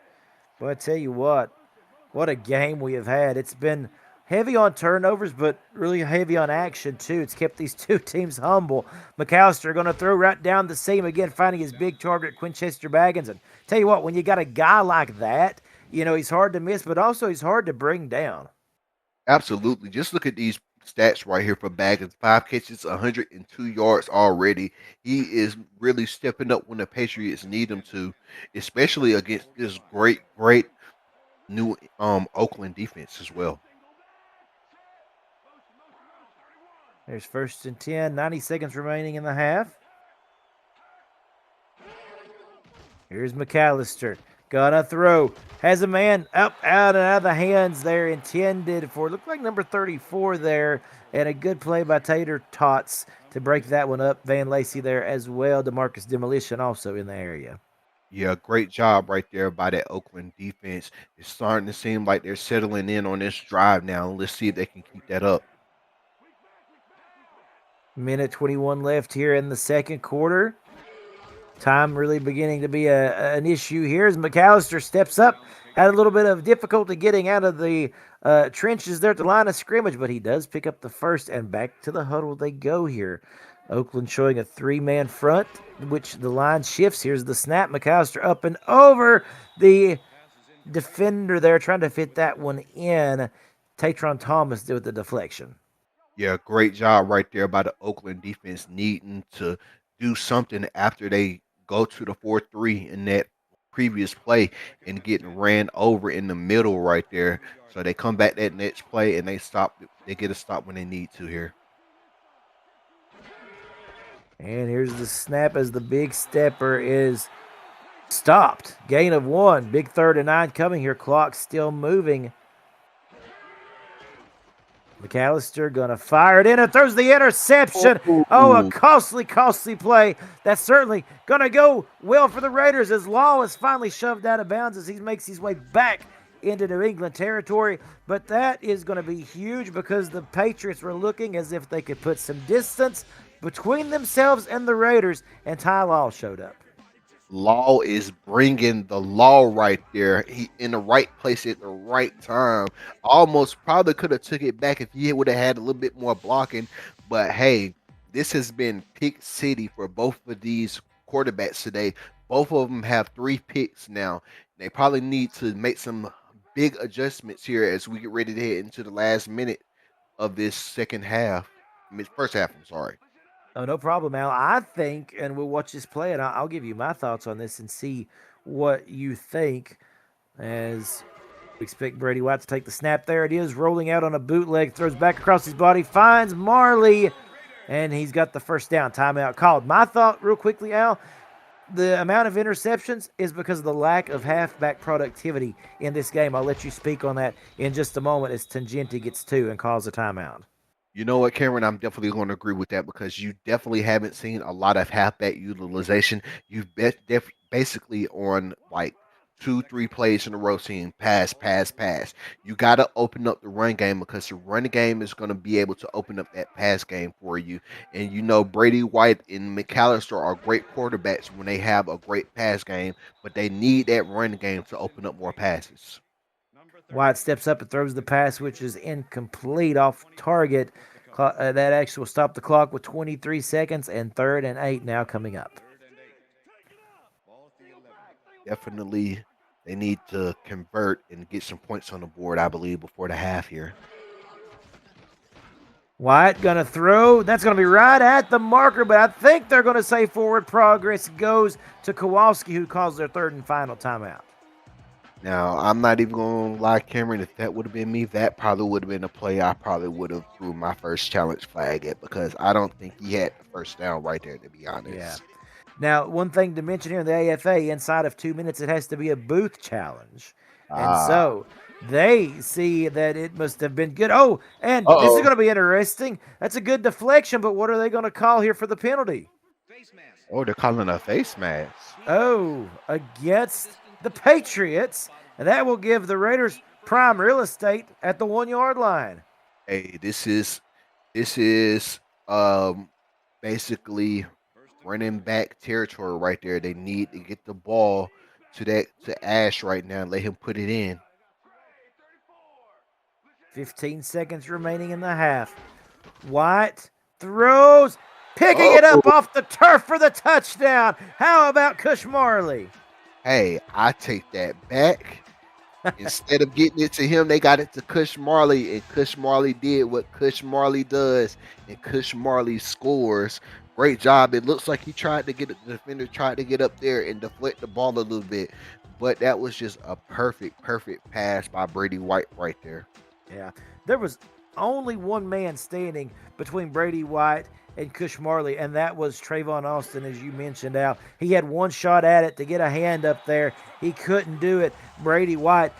boy, I tell you what a game we have had. It's been heavy on turnovers, but really heavy on action, too. It's kept these two teams humble. McAllister going to throw right down the seam again, finding his big target, Quinchester Baggins. And tell you what, when you got a guy like that, he's hard to miss, but also he's hard to bring down. Absolutely. Just look at these stats right here for Baggins. 5 catches, 102 yards already. He is really stepping up when the Patriots need him to, especially against this great new Oakland defense as well. There's 1st and 10, 90 seconds remaining in the half. Here's McAllister. Gonna throw. Has a man up, out, and out of the hands there. Intended for, looked like number 34 there. And a good play by Tater Tots to break that one up. Van Lacey there as well. DeMarcus Demolition also in the area. Yeah, great job right there by that Oakland defense. It's starting to seem like they're settling in on this drive now. Let's see if they can keep that up. Minute 21 left here in the second quarter. Time really beginning to be an issue here as McAllister steps up. Had a little bit of difficulty getting out of the trenches there at the line of scrimmage, but he does pick up the first, and back to the huddle they go here. Oakland showing a three-man front, which the line shifts. Here's the snap. McAllister up and over the defender there, trying to fit that one in. Tatron Thomas did with the deflection. Yeah, great job right there by the Oakland defense needing to do something after they go to the 4-3 in that previous play and getting ran over in the middle right there. So they come back that next play and they get a stop when they need to here. And here's the snap as the big stepper is stopped. Gain of 1. Big 3rd and 9 coming here. Clock still moving. McAllister going to fire it in and throws the interception. Oh, a costly play. That's certainly going to go well for the Raiders as Law is finally shoved out of bounds as he makes his way back into New England territory. But that is going to be huge because the Patriots were looking as if they could put some distance between themselves and the Raiders, and Ty Law showed up. Law is bringing the law right there. He in the right place at the right time. Almost probably could have took it back if he would have had a little bit more blocking. But hey, this has been pick city for both of these quarterbacks today. Both of them have 3 picks now. They probably need to make some big adjustments here as we get ready to head into the last minute of this second half. First half, I'm sorry. Oh, no problem, Al. I think, and we'll watch this play, and I'll give you my thoughts on this and see what you think as we expect Brady White to take the snap. There it is, rolling out on a bootleg, throws back across his body, finds Marley, and he's got the first down. Timeout called. My thought, real quickly, Al, the amount of interceptions is because of the lack of halfback productivity in this game. I'll let you speak on that in just a moment as Tangenti gets 2 and calls a timeout. You know what, Cameron? I'm definitely going to agree with that because you definitely haven't seen a lot of halfback utilization. You've basically on like 2-3 plays in a row seeing pass. You got to open up the run game because the run game is going to be able to open up that pass game for you. And you know, Brady White and McAllister are great quarterbacks when they have a great pass game, but they need that run game to open up more passes. White steps up and throws the pass, which is incomplete off target. That actually will stop the clock with 23 seconds, and 3rd and 8 now coming up. Definitely, they need to convert and get some points on the board, I believe, before the half here. White going to throw. That's going to be right at the marker, but I think they're going to say forward progress goes to Kowalski, who calls their 3rd and final timeout. Now, I'm not even going to lie, Cameron. If that would have been me, that probably would have been a play I probably would have threw my first challenge flag at because I don't think he had the first down right there, to be honest. Yeah. Now, one thing to mention here in the AFA, inside of 2 minutes, it has to be a booth challenge. And so they see that it must have been good. Oh, and this is going to be interesting. That's a good deflection, but what are they going to call here for the penalty? Oh, they're calling a face mask. Oh, against the Patriots, and that will give the Raiders prime real estate at the 1-yard line. Hey, this is basically running back territory right there. They need to get the ball to Ash right now and let him put it in. 15 seconds remaining in the half. White throws, picking it Oh, up off the turf for the touchdown. How about Cush Marley? hey, I take that back. Instead of getting it to him, they got it to Cush Marley, and Cush Marley did what Cush Marley does, and Cush Marley scores. Great job. It looks like he tried to get the defender tried to get up there and deflect the ball a little bit, but that was just a perfect pass by Brady White right there. Yeah, there was only one man standing between Brady White and Cush Marley, and that was Trayvon Austin, as you mentioned, Al. He had one shot at it to get a hand up there. He couldn't do it. Brady White,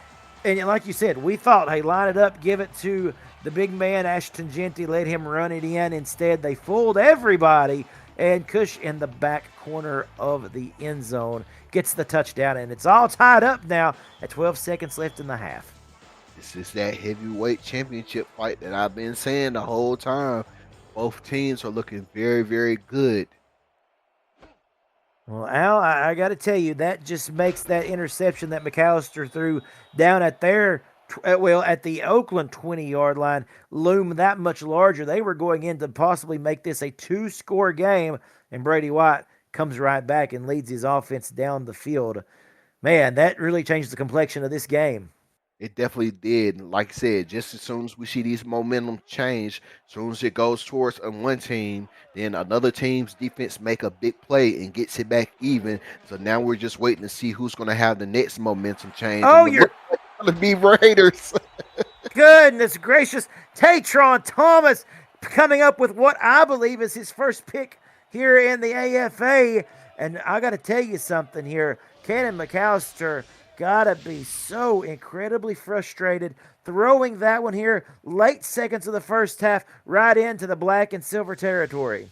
and like you said, we thought, hey, line it up, give it to the big man, Ashton Genty, let him run it in. Instead, they fooled everybody, and Cush in the back corner of the end zone gets the touchdown, and it's all tied up now at 12 seconds left in the half. This is that heavyweight championship fight that I've been saying the whole time. Both teams are looking very good. Well, Al, I got to tell you, that just makes that interception that McAllister threw down at at the Oakland 20-yard line loom that much larger. They were going in to possibly make this a two-score game, and Brady White comes right back and leads his offense down the field. Man, that really changed the complexion of this game. It definitely did. Like I said, just as soon as we see these momentum change, as soon as it goes towards one team, then another team's defense make a big play and gets it back even. So now we're just waiting to see who's going to have the next momentum change, Oh, and it you're looks like it's going to be Raiders. goodness gracious. Tatron Thomas coming up with what I believe is his first pick here in the AFA. And I got to tell you something here. Cannon McAllister got to be so incredibly frustrated throwing that one here late seconds of the first half right into the black and silver territory.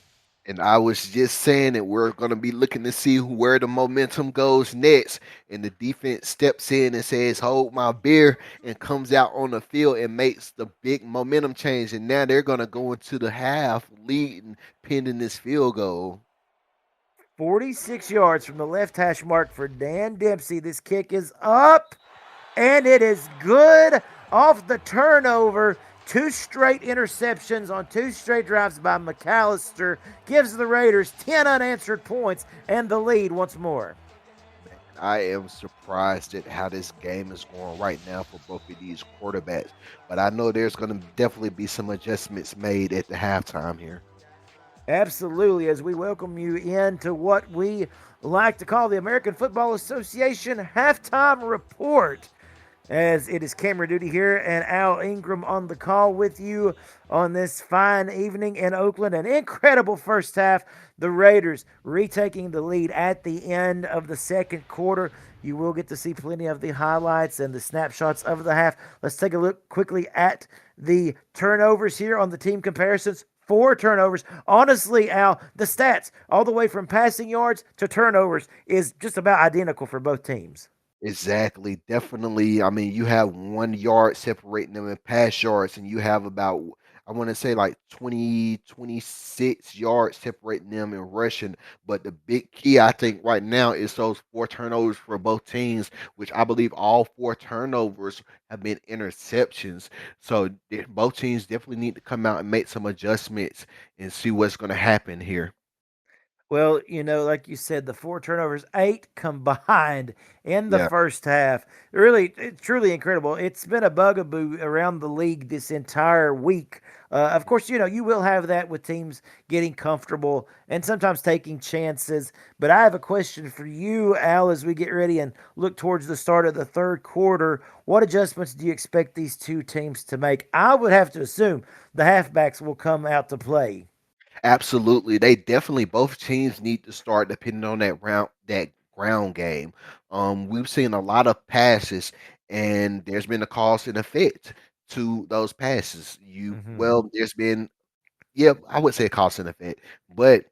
And I was just saying that we're going to be looking to see where the momentum goes next. And the defense steps in and says, hold my beer, and comes out on the field and makes the big momentum change. And now they're going to go into the half leading, pending this field goal. 46 yards from the left hash mark for Dan Dempsey. This kick is up, and it is good off the turnover. Two straight interceptions on two straight drives by McAllister gives the Raiders 10 unanswered points and the lead once more. I am surprised at how this game is going right now for both of these quarterbacks. But I know there's going to definitely be some adjustments made at the halftime here. Absolutely, as we welcome you into what we like to call the American Football Association halftime report. As it is camera duty here, and Al Ingram on the call with you on this fine evening in Oakland. An incredible first half. The Raiders retaking the lead at the end of the second quarter. You will get to see plenty of the highlights and the snapshots of the half. Let's take a look quickly at the turnovers here on the team comparisons. 4 turnovers. Honestly, Al, the stats, all the way from passing yards to turnovers, is just about identical for both teams. Exactly. Definitely. I mean, you have 1 yard separating them in pass yards, and you have about, I want to say like 20, 26 yards separating them in rushing. But the big key, I think, right now is those 4 turnovers for both teams, which I believe all 4 turnovers have been interceptions. So both teams definitely need to come out and make some adjustments and see what's going to happen here. Well, like you said, the 4 turnovers, 8 combined in the Yeah. first half. Really, it's truly incredible. It's been a bugaboo around the league this entire week. Of course, you will have that with teams getting comfortable and sometimes taking chances. But I have a question for you, Al, as we get ready and look towards the start of the third quarter. What adjustments do you expect these two teams to make? I would have to assume the halfbacks will come out to play. Absolutely. They definitely both teams need to start depending on that ground game. We've seen a lot of passes and there's been a cause and effect to those passes. Hmm. There's been, yeah, I would say a cause and effect, but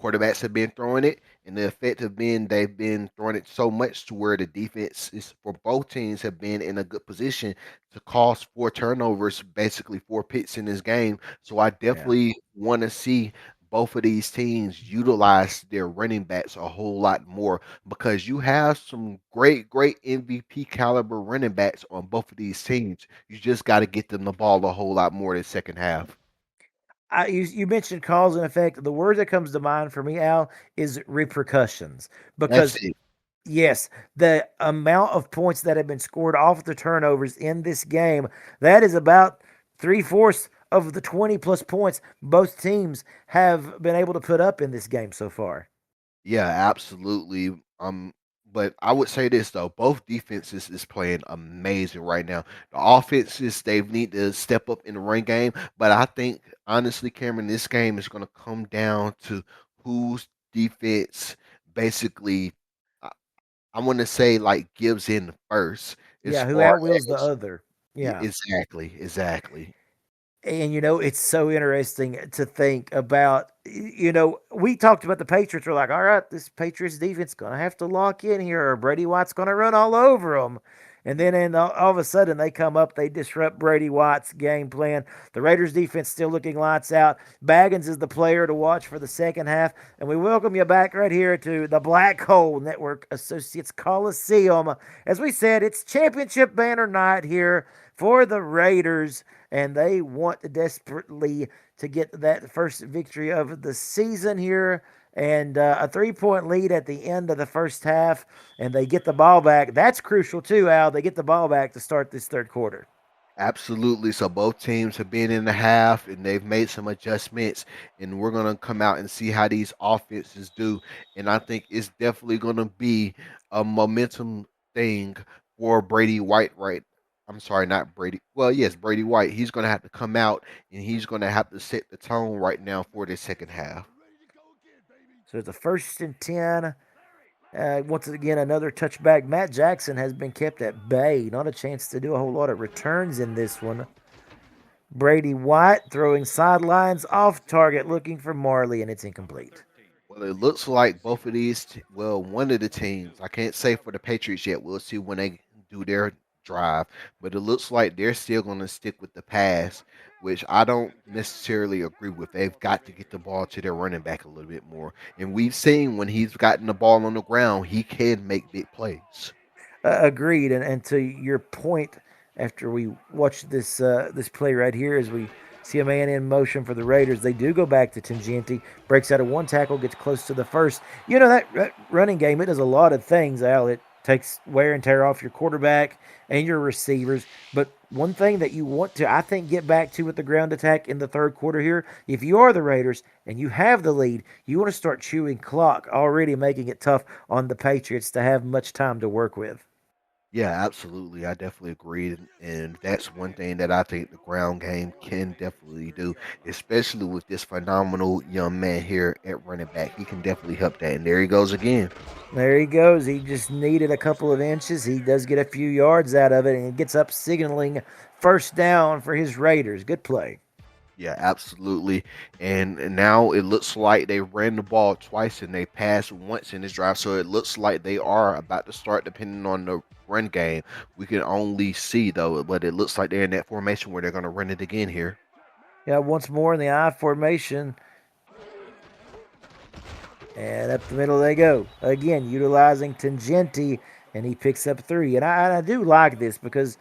quarterbacks have been throwing it, and the effect have been they've been throwing it so much to where the defense is for both teams have been in a good position to cause 4 turnovers, basically 4 picks in this game. So I Yeah. definitely want to see both of these teams utilize their running backs a whole lot more because you have some great MVP caliber running backs on both of these teams. You just got to get them the ball a whole lot more in the second half. You mentioned cause and effect. The word that comes to mind for me, Al, is repercussions. That's Because it. yes, the amount of points that have been scored off the turnovers in this game, that is about three-fourths of the 20 plus points both teams have been able to put up in this game so far. Yeah, absolutely. But I would say this though, both defenses is playing amazing right now. The offenses they need to step up in the run game, but I think honestly, Cameron, this game is going to come down to whose defense basically. I, I want to say like gives in first as Yeah, who far outwills the as other. Yeah. exactly. And it's so interesting to think about. We talked about the Patriots. We're like, all right, this Patriots defense gonna have to lock in here, or Brady White's gonna run all over them. And then, all of a sudden, they come up, they disrupt Brady White's game plan. The Raiders defense still looking lights out. Baggins is the player to watch for the second half. And we welcome you back right here to the Black Hole Network Associates Coliseum. As we said, it's championship banner night here for the Raiders, and they want desperately to get that first victory of the season here. And a 3 point lead at the end of the first half, and they get the ball back. That's crucial too, Al. They get the ball back to start this third quarter. Absolutely. So both teams have been in the half and they've made some adjustments, and we're gonna come out and see how these offenses do. And I think it's definitely gonna be a momentum thing for Brady White, right? I'm sorry, not Brady. Well, yes, Brady White. He's gonna have to come out and he's gonna have to set the tone right now for the second half. So it's a 1st and 10. Once again, another touchback. Matt Jackson has been kept at bay. Not a chance to do a whole lot of returns in this one. Brady White throwing sidelines off target, looking for Marley, and it's incomplete. Well, it looks like both of these, well, one of the teams, I can't say for the Patriots yet. We'll see when they do their drive, but it looks like they're still going to stick with the pass, which I don't necessarily agree with. They've got to get the ball to their running back a little bit more. And we've seen when he's gotten the ball on the ground, he can make big plays. Agreed. And to your point, after we watch this play right here, as we see a man in motion for the Raiders, they do go back to Tangenti, breaks out of one tackle, gets close to the first. That running game, it does a lot of things, Al. It takes wear and tear off your quarterback and your receivers. But one thing that you want to, I think, get back to with the ground attack in the third quarter here, if you are the Raiders and you have the lead, you want to start chewing clock, already making it tough on the Patriots to have much time to work with. Yeah, absolutely. I definitely agree. And that's one thing that I think the ground game can definitely do, especially with this phenomenal young man here at running back. He can definitely help that. And there he goes again. There he goes. He just needed a couple of inches. He does get a few yards out of it, and he gets up signaling first down for his Raiders. Good play. Yeah, absolutely. And now it looks like they ran the ball twice and they passed once in this drive. So it looks like they are about to start depending on the run game. We can only see though, but it looks like they're in that formation where they're going to run it again here. Yeah, once more in the I formation. And up the middle they go. Again, utilizing Tangenti, and he picks up three. And I do like this because,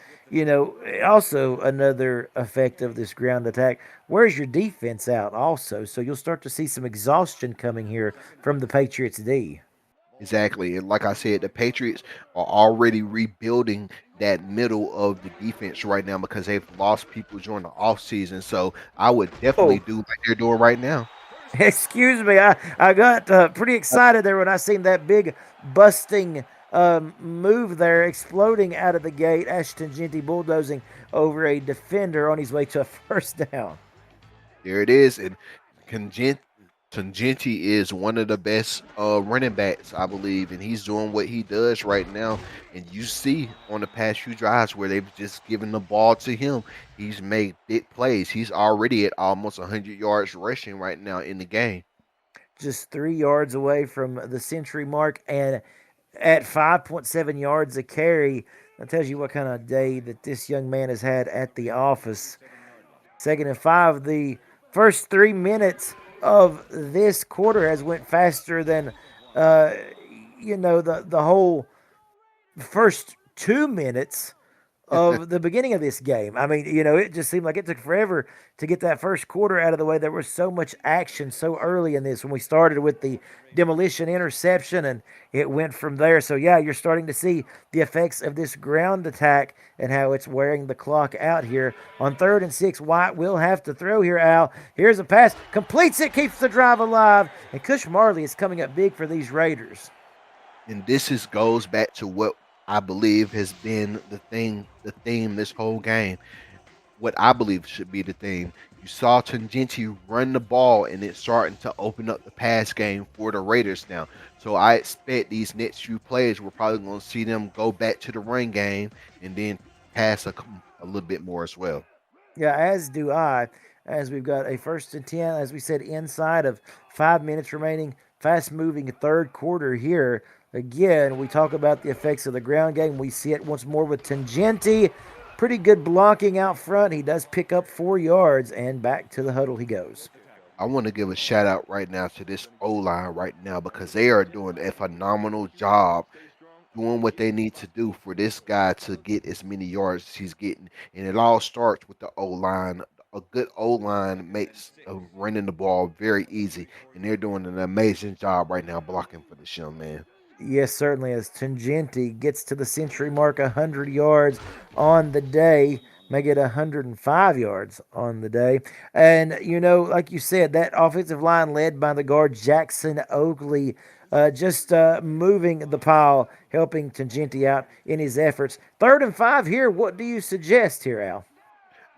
also another effect of this ground attack. Where's your defense out also? So you'll start to see some exhaustion coming here from the Patriots D. Exactly. And like I said, the Patriots are already rebuilding that middle of the defense right now because they've lost people during the offseason. So I would definitely Oh, do like they're doing right now. excuse me. I got pretty excited there when I seen that big busting move there, exploding out of the gate. Ashton Genty bulldozing over a defender on his way to a first down. There it is. And Congen- Tangenti is one of the best running backs, I believe, and he's doing what he does right now. And you see on the past few drives where they've just given the ball to him, he's made big plays. He's already at almost 100 yards rushing right now in the game. Just 3 yards away from the century mark, and at 5.7 yards a carry. That tells you what kind of day that this young man has had at the office. 2nd and 5. The first 3 minutes of this quarter has went faster than, uh, the whole first 2 minutes of the beginning of this game. I mean, it just seemed like it took forever to get that first quarter out of the way. There was so much action so early in this when we started with the demolition interception, and it went from there. So, yeah, you're starting to see the effects of this ground attack and how it's wearing the clock out here. On 3rd and 6, White will have to throw here, Al. Here's a pass, completes it, keeps the drive alive, and Cush Marley is coming up big for these Raiders. And this is goes back to what I believe has been the theme this whole game. What I believe should be the theme. You saw Tangenti run the ball, and it's starting to open up the pass game for the Raiders now. So I expect these next few plays, we're probably going to see them go back to the run game and then pass a little bit more as well. Yeah, as do I. As we've got a 1st and 10, as we said, inside of 5 minutes remaining. Fast moving third quarter here. Again, we talk about the effects of the ground game. We see it once more with Tangenti. Pretty good blocking out front. He does pick up 4 yards, and back to the huddle he goes. I want to give a shout out right now to this O line right now because they are doing a phenomenal job doing what they need to do for this guy to get as many yards as he's getting. And it all starts with the O line. A good O line makes running the ball very easy, and they're doing an amazing job right now blocking for this young man. Yes, certainly, as Tangenti gets to the century mark, 100 yards on the day, make it 105 yards on the day. And, like you said, that offensive line led by the guard Jackson Oakley, just moving the pile, helping Tangenti out in his efforts. 3rd and 5 here. What do you suggest here, Al?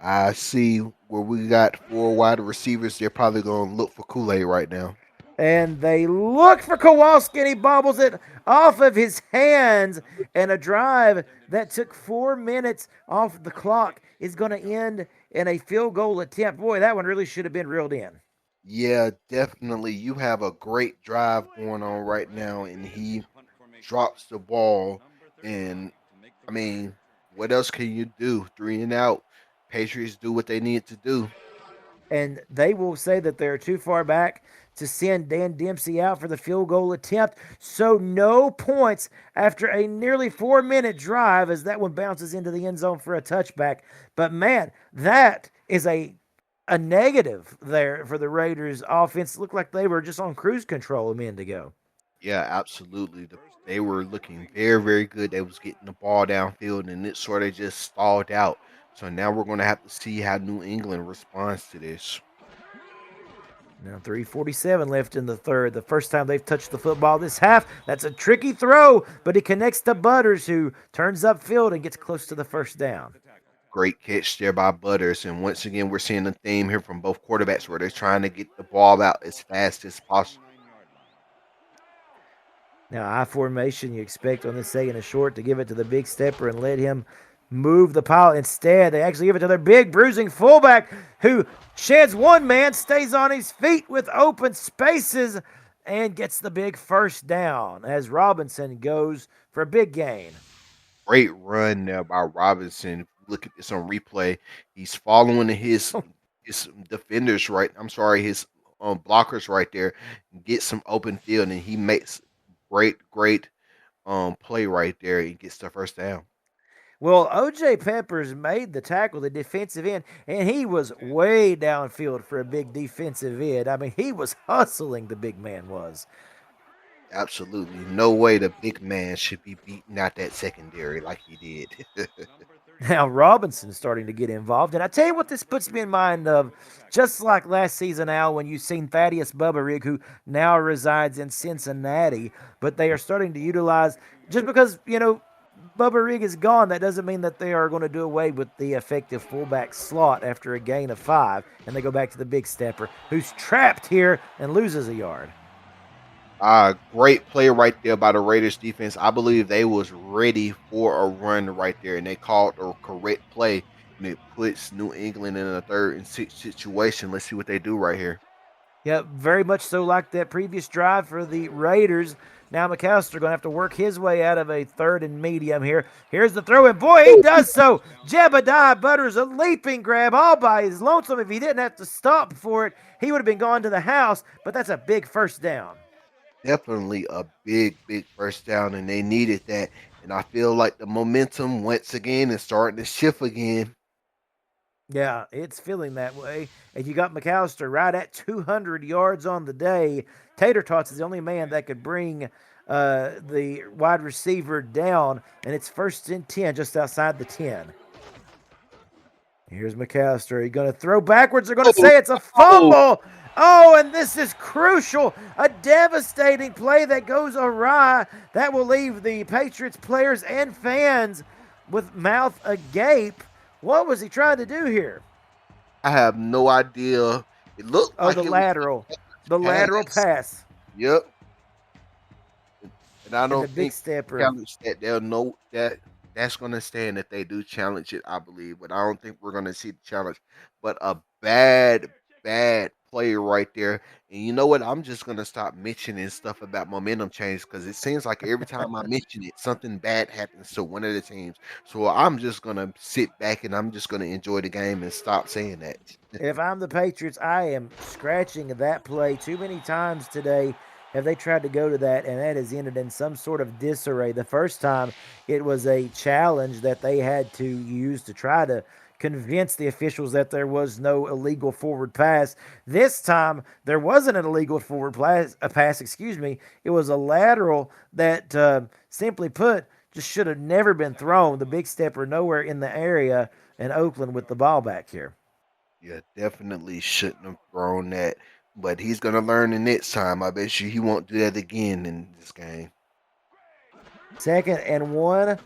I see where we got four wide receivers. They're probably going to look for Kool-Aid right now. And they look for Kowalski, and he bobbles it off of his hands. And a drive that took 4 minutes off the clock is going to end in a field goal attempt. Boy, that one really should have been reeled in. Yeah, definitely. You have a great drive going on right now, and he drops the ball. And I mean, what else can you do? Three and out. Patriots do what they need to do. And they will say that they're too far back to send Dan Dempsey out for the field goal attempt. So no points after a nearly 4 minute drive as that one bounces into the end zone for a touchback. But man, that is a negative there for the Raiders offense. Looked like they were just on cruise control a minute ago. Yeah, absolutely. They were looking very, very good. They was getting the ball downfield, and it sort of just stalled out. So now we're going to have to see how New England responds to this. Now 3:47 left in the third. The first time they've touched the football this half. That's a tricky throw, but he connects to Butters, who turns upfield and gets close to the first down. Great catch there by Butters. And once again, we're seeing a theme here from both quarterbacks where they're trying to get the ball out as fast as possible. Now, I formation, you expect on this 2nd and short to give it to the big stepper and let him move the pile. Instead, they actually give it to their big bruising fullback who sheds one man, stays on his feet with open spaces, and gets the big first down as Robinson goes for a big gain. Great run there by Robinson. Look at this on replay. He's following his defenders right. I'm sorry, his blockers right there. Get some open field, and he makes great play right there. He gets the first down. Well, O.J. Peppers made the tackle, the defensive end, and he was way downfield for a big defensive end. I mean, he was hustling, the big man was. Absolutely, no way the big man should be beating out that secondary like he did. Now Robinson's starting to get involved, and I tell you what, this puts me in mind of just like last season, Al, when you seen Thaddeus Bubba Rigg, who now resides in Cincinnati, but they are starting to utilize just because Bubba Rigg is gone. That doesn't mean that they are going to do away with the effective fullback slot after a gain of 5, and they go back to the big stepper, who's trapped here and loses a yard. Great play right there by the Raiders defense. I believe they was ready for a run right there, and they called the correct play, and it puts New England in a 3rd and 6 situation. Let's see what they do right here. Yep, very much so like that previous drive for the Raiders. Now McAllister going to have to work his way out of a third and medium here. Here's the throw, and boy, he does so. Jebediah Butters, a leaping grab all by his lonesome. If he didn't have to stop for it, he would have been gone to the house, but that's a big first down. Definitely a big first down, and they needed that. And I feel like the momentum once again is starting to shift again. Yeah, it's feeling that way. And you got McAllister right at 200 yards on the day. Tater Tots is the only man that could bring the wide receiver down, and it's first and 10 just outside the 10. Here's McAllister. He's going to throw backwards. They're going to Oh, say it's a oh, fumble. Oh, and this is crucial. A devastating play that goes awry. That will leave the Patriots players and fans with mouth agape. What was he trying to do here? I have no idea. It looked Oh, the like it was lateral. The a lateral pass. pass. Yep. And I And the don't big think stepper. challenge that they'll know that that's going to stand if they do challenge it, I believe. But I don't think we're going to see the challenge. But a bad play right there. And you know what? I'm just going to stop mentioning stuff about momentum change because it seems like every time I mention it, something bad happens to one of the teams. So I'm just going to sit back and I'm just going to enjoy the game and stop saying that. If I'm the Patriots, I am scratching that play. Too many times today have they tried to go to that, and that has ended in some sort of disarray. The first time it was a challenge that they had to use to try to convince the officials that there was no illegal forward pass. This time there wasn't an illegal forward pass. Excuse me. It was a lateral that, simply put, just should have never been thrown. The big stepper nowhere in the area, and Oakland with the ball back here. Yeah, definitely shouldn't have thrown that. But he's gonna learn the next time. I bet you he won't do that again in this game. Second and one.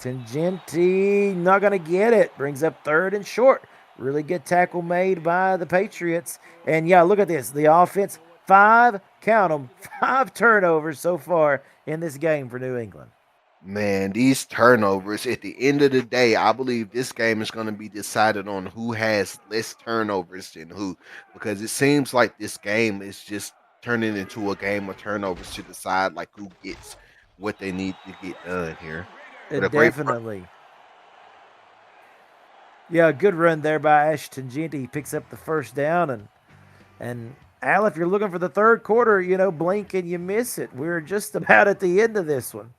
Tangenti not going to get it. Brings up third and short. Really good tackle made by the Patriots. And yeah, look at this. The offense, count them, five turnovers so far in this game for New England. Man, these turnovers at the end of the day, I believe this game is going to be decided on who has less turnovers than who, because it seems like this game is just turning into a game of turnovers to decide like who gets what they need to get done here. But a great Definitely. Yeah, good run there by Ashton Genty. He picks up the first down. And Al, if you're looking for the third quarter, blink and you miss it. We're just about at the end of this one.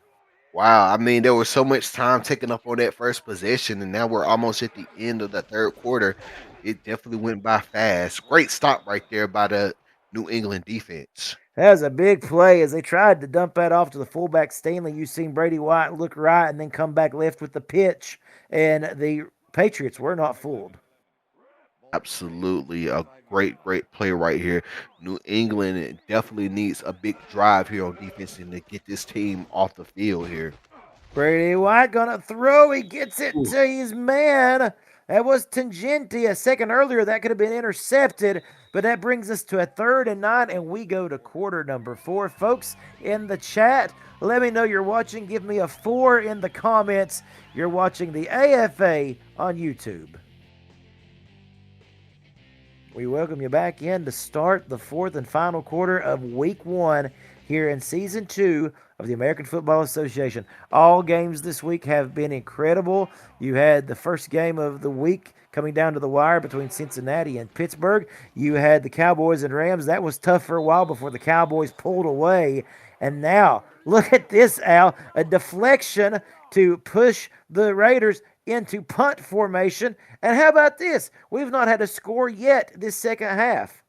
Wow, I mean, there was so much time taken up on that first possession, and now we're almost at the end of the third quarter. It definitely went by fast. Great stop right there by the New England defense. That was a big play as they tried to dump that off to the fullback Stanley. You seen Brady White look right and then come back left with the pitch, and the Patriots were not fooled. Absolutely a great play right here. New England definitely needs a big drive here on defense and to get this team off the field here. Brady White gonna throw. He gets it Ooh. to his man. That was Tangenti. A second earlier, that could have been intercepted, but that brings us to a third and 9, and we go to quarter number 4. Folks in the chat, let me know you're watching. Give me a 4 in the comments. You're watching the AFA on YouTube. We welcome you back in to start the fourth and final quarter of week 1 here in season 2 of the American Football Association. All games this week have been incredible. You had the first game of the week coming down to the wire between Cincinnati and Pittsburgh. You had the Cowboys and Rams. That was tough for a while before the Cowboys pulled away. And now, look at this, Al. A deflection to push the Raiders into punt formation. And how about this? We've not had a score yet this second half.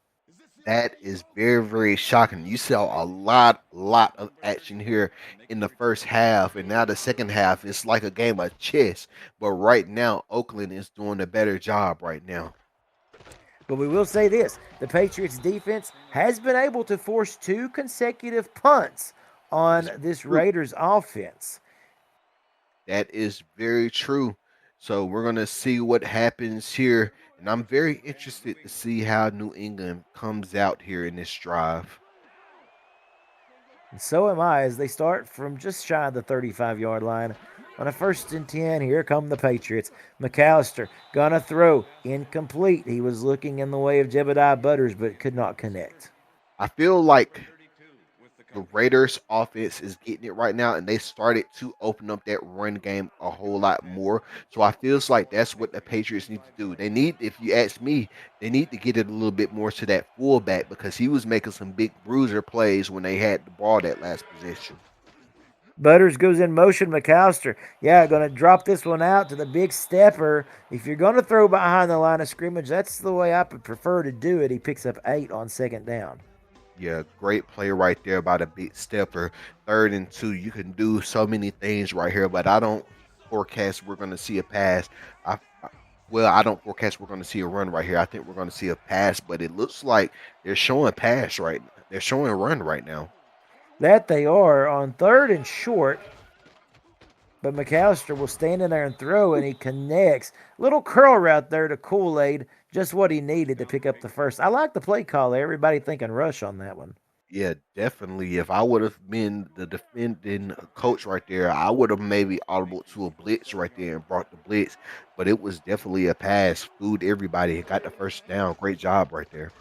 That is very shocking. You saw a lot of action here in the first half, and now the second half is like a game of chess. But right now, Oakland is doing a better job right now. But we will say this, the Patriots defense has been able to force 2 consecutive punts on It's this true. Raiders offense. That is very true. So we're gonna see what happens here, and I'm very interested to see how New England comes out here in this drive. And so am I as they start from just shy of the 35-yard line. On a 1st and 10, here come the Patriots. McAllister gonna throw. Incomplete. He was looking in the way of Jebediah Butters, but could not connect. I feel like the Raiders offense is getting it right now, and they started to open up that run game a whole lot more. So I feels like that's what the Patriots need to do. They need, if you ask me, they need to get it a little bit more to that fullback because he was making some big bruiser plays when they had the ball that last possession. Butters goes in motion. McAllister, yeah, going to drop this one out to the big stepper. If you're going to throw behind the line of scrimmage, that's the way I would prefer to do it. He picks up 8 on 2nd down. Yeah, great play right there by the big stepper. 3rd and 2, you can do so many things right here, but I don't forecast we're going to see a pass. I don't forecast we're going to see a run right here. I think we're going to see a pass, but it looks like they're showing pass right. They're showing run right now. That they are on 3rd and short, but McAllister will stand in there and throw, and he connects. Little curl route there to Kool-Aid, just what he needed to pick up the first. I like the play call there. Everybody thinking rush on that one. Yeah, definitely. If I would have been the defending coach right there, I would have maybe audible to a blitz right there and brought the blitz. But it was definitely a pass. Fooled everybody and got the first down. Great job right there.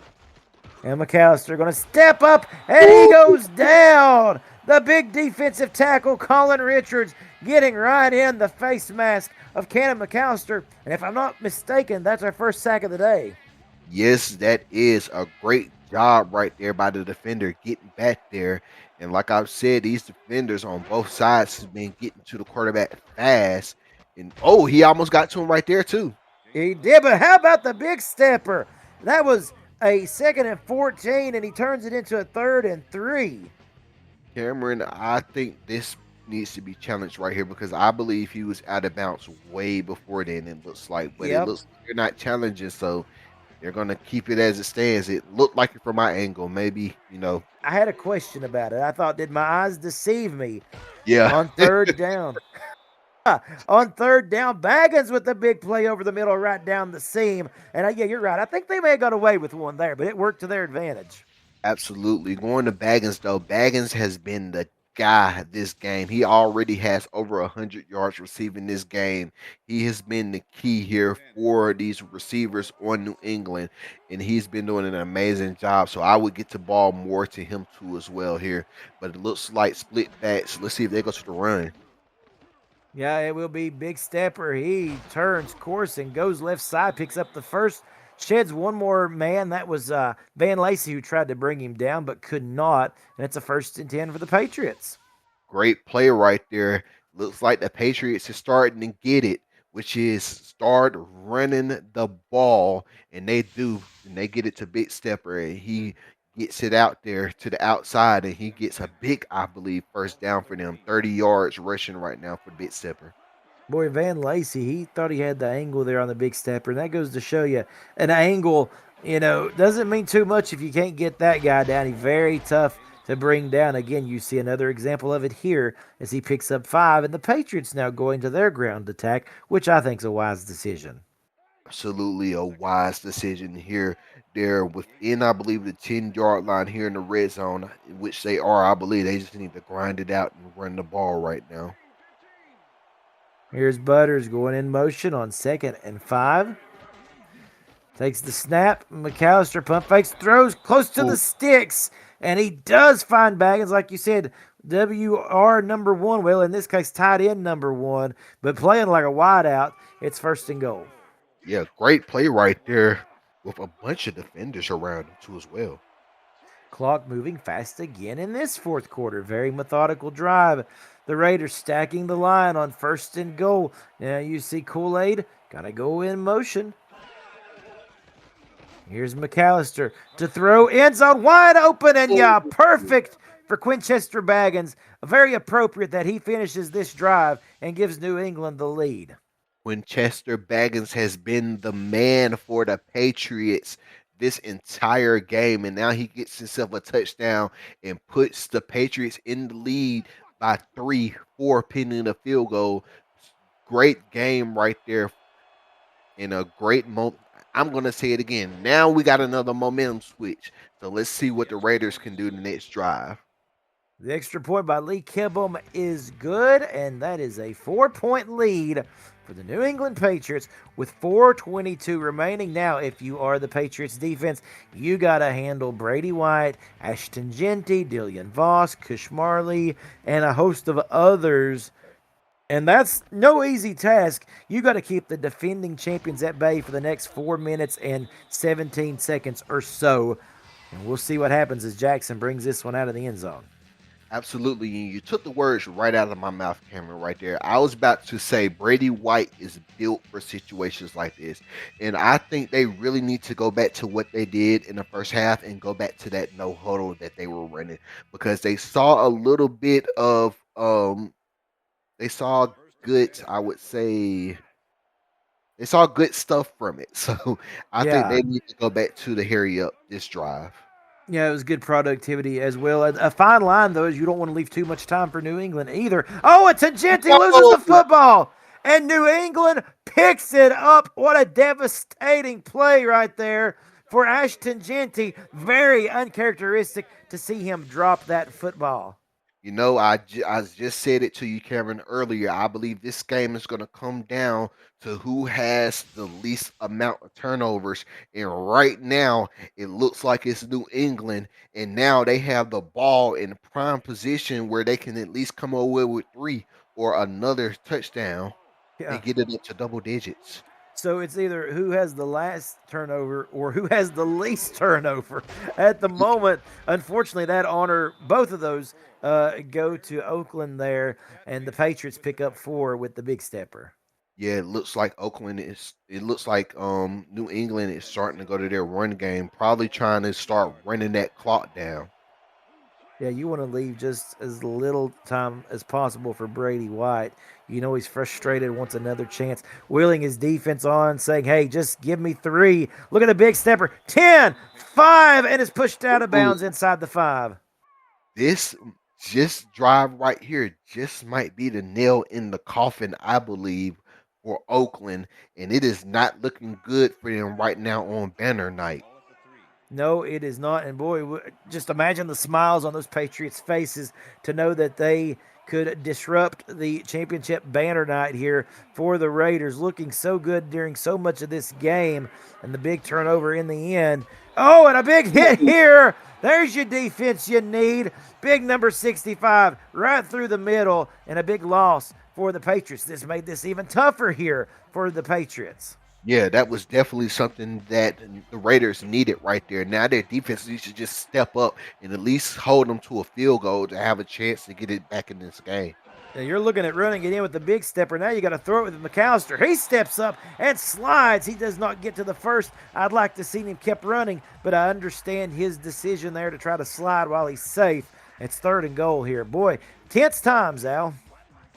And McAllister going to step up, and he goes down. The big defensive tackle, Colin Richards, getting right in the face mask of Cannon McAllister. And if I'm not mistaken, that's our first sack of the day. Yes, that is a great job right there by the defender getting back there. And like I've said, these defenders on both sides have been getting to the quarterback fast. And oh, he almost got to him right there too. He did, but how about the big stepper? That was a 2nd and 14, and he turns it into a 3rd and 3. Cameron, I think this needs to be challenged right here because I believe he was out of bounds way before then. It looks like, but it Yep. looks like they're not challenging, so they're gonna keep it as it stands. It looked like it from my angle, maybe I had a question about it. I thought, did my eyes deceive me? yeah. On 3rd down. On 3rd down, Baggins with the big play over the middle, right down the seam. And yeah, you're right. I think they may have got away with one there, but it worked to their advantage. Absolutely. Going to Baggins though, Baggins has been the guy this game. He already has over 100 yards receiving this game. He has been the key here for these receivers on New England, and he's been doing an amazing job. So I would get the ball more to him too as well here. But it looks like split backs. Let's see if they go to the run. Yeah, it will be Big Stepper. He turns course and goes left side, picks up the first, sheds one more man. That was Van Lacey who tried to bring him down but could not. And it's a 1st and 10 for the Patriots. Great play right there. Looks like the Patriots are starting to get it, which is start running the ball, and they do, and they get it to Big Stepper, and he gets it out there to the outside, and he gets a big, I believe, first down for them. 30 yards rushing right now for Big Stepper. Boy, Van Lacey, he thought he had the angle there on the Big Stepper. And that goes to show you an angle, doesn't mean too much if you can't get that guy down. He's very tough to bring down. Again, you see another example of it here as he picks up 5. And the Patriots now going to their ground attack, which I think is a wise decision. Absolutely a wise decision here. They're within, I believe, the 10-yard line here in the red zone, which they are. I believe they just need to grind it out and run the ball right now. Here's Butters going in motion on 2nd and 5. Takes the snap. McAllister pump fakes, throws close to the sticks, and he does find Baggins, like you said. WR number 1, well, in this case, tight end number 1, but playing like a wideout. It's 1st and goal. Yeah, great play right there with a bunch of defenders around him too as well. Clock moving fast again in this 4th quarter. Very methodical drive. The Raiders stacking the line on 1st and goal. Now you see Kool-Aid got to go in motion. Here's McAllister to throw, end zone wide open, and yeah, perfect for Quinchester Baggins. Very appropriate that he finishes this drive and gives New England the lead. Winchester Baggins has been the man for the Patriots this entire game, and now he gets himself a touchdown and puts the Patriots in the lead by 3, 4, pending a field goal. Great game right there, in a great moment. I'm going to say it again. Now we got another momentum switch. So let's see what the Raiders can do the next drive. The extra point by Lee Kibble is good, and that is a 4 point lead for the New England Patriots with 4:22 remaining. Now, if you are the Patriots defense, you got to handle Brady White, Ashton Genty, Dillian Voss, Kush Marley, and a host of others. And that's no easy task. You got to keep the defending champions at bay for the next 4 minutes and 17 seconds or so. And we'll see what happens as Jackson brings this one out of the end zone. Absolutely. You took the words right out of my mouth, Cameron, right there. I was about to say Brady White is built for situations like this. And I think they really need to go back to what they did in the first half and go back to that no huddle that they were running because they saw a little bit of they saw good, I would say they saw good stuff from it. So I think Yeah. they need to go back to the hurry up this drive. Yeah, it was good productivity as well. A fine line, though, is you don't want to leave too much time for New England either. Oh, and Tangenti loses No! the football, and New England picks it up. What a devastating play right there for Ashton Genty. Very uncharacteristic to see him drop that football. I just said it to you, Cameron, earlier. I believe this game is going to come down to who has the least amount of turnovers. And right now, it looks like it's New England. And now they have the ball in prime position where they can at least come away with three or another touchdown Yeah. and get it up to double digits. So it's either who has the last turnover or who has the least turnover at the moment. Unfortunately, that honor, both of those go to Oakland there, and the Patriots pick up four with the big stepper. Yeah, it looks like it looks like New England is starting to go to their run game, probably trying to start running that clock down. Yeah, you want to leave just as little time as possible for Brady White. You know he's frustrated, wants another chance. Wheeling his defense on, saying, hey, just give me three. Look at the big stepper. 10, 5, and it's pushed out of Ooh, bounds inside the 5. this just drive right here just might be the nail in the coffin, I believe, for Oakland, and it is not looking good for them right now on banner night. No, it is not. And boy, just imagine the smiles on those Patriots' faces to know that they could disrupt the championship banner night here for the Raiders. Looking so good during so much of this game, and the big turnover in the end. Oh, and a big hit here. There's your defense you need. Big number 65 right through the middle, and a big loss for the Patriots. This made this even tougher here for the Patriots. Yeah, that was definitely something that the Raiders needed right there. Now their defense needs to just step up and at least hold them to a field goal to have a chance to get it back in this game. Now you're looking at running it in with the big stepper. Now you got to throw it with McAllister. He steps up and slides. He does not get to the first. I'd like to see him kept running, but I understand his decision there to try to slide while he's safe. It's 3rd and goal here. Boy, tense times, Al.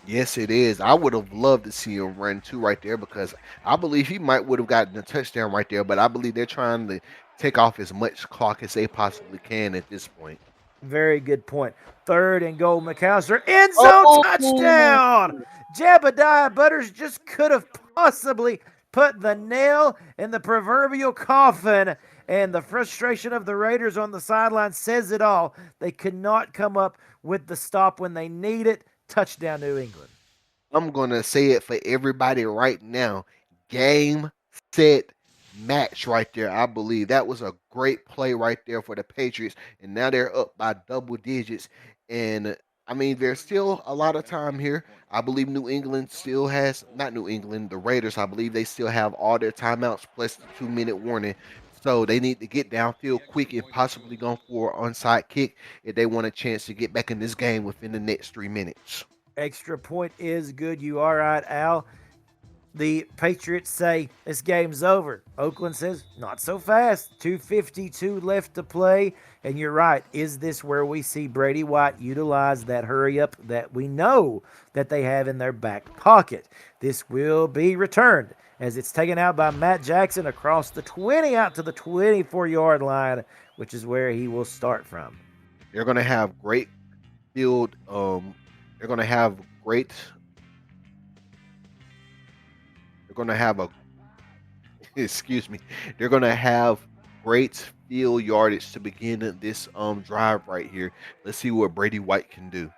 Yes, it is. I would have loved to see him run two right there because I believe he might would have gotten a touchdown right there, but I believe they're trying to take off as much clock as they possibly can at this point. Very good point. 3rd and goal, McAllister. End zone Oh, touchdown! Jebediah Butters just could have possibly put the nail in the proverbial coffin. And the frustration of the Raiders on the sideline says it all. They could not come up with the stop when they need it. Touchdown, New England. I'm gonna say it for everybody right now. Game, set, match right there. I believe that was a great play right there for the Patriots, and now they're up by double digits. And I mean, there's still a lot of time here. I believe New England still has not New England, the Raiders. I believe they still have all their timeouts plus the 2 minute warning. So they need to get downfield quick and possibly go for an onside kick if they want a chance to get back in this game within the next 3 minutes. Extra point is good. You are right, Al. The Patriots say this game's over. Oakland says not so fast. 2:52 left to play. And you're right. Is this where we see Brady White utilize that hurry up that we know that they have in their back pocket? This will be returned as it's taken out by Matt Jackson across the 20 out to the 24-yard line, which is where he will start from. They're going to have great field. They're going to have great. They're going to have a. Excuse me. They're going to have great field yardage to begin this drive right here. Let's see what Brady White can do.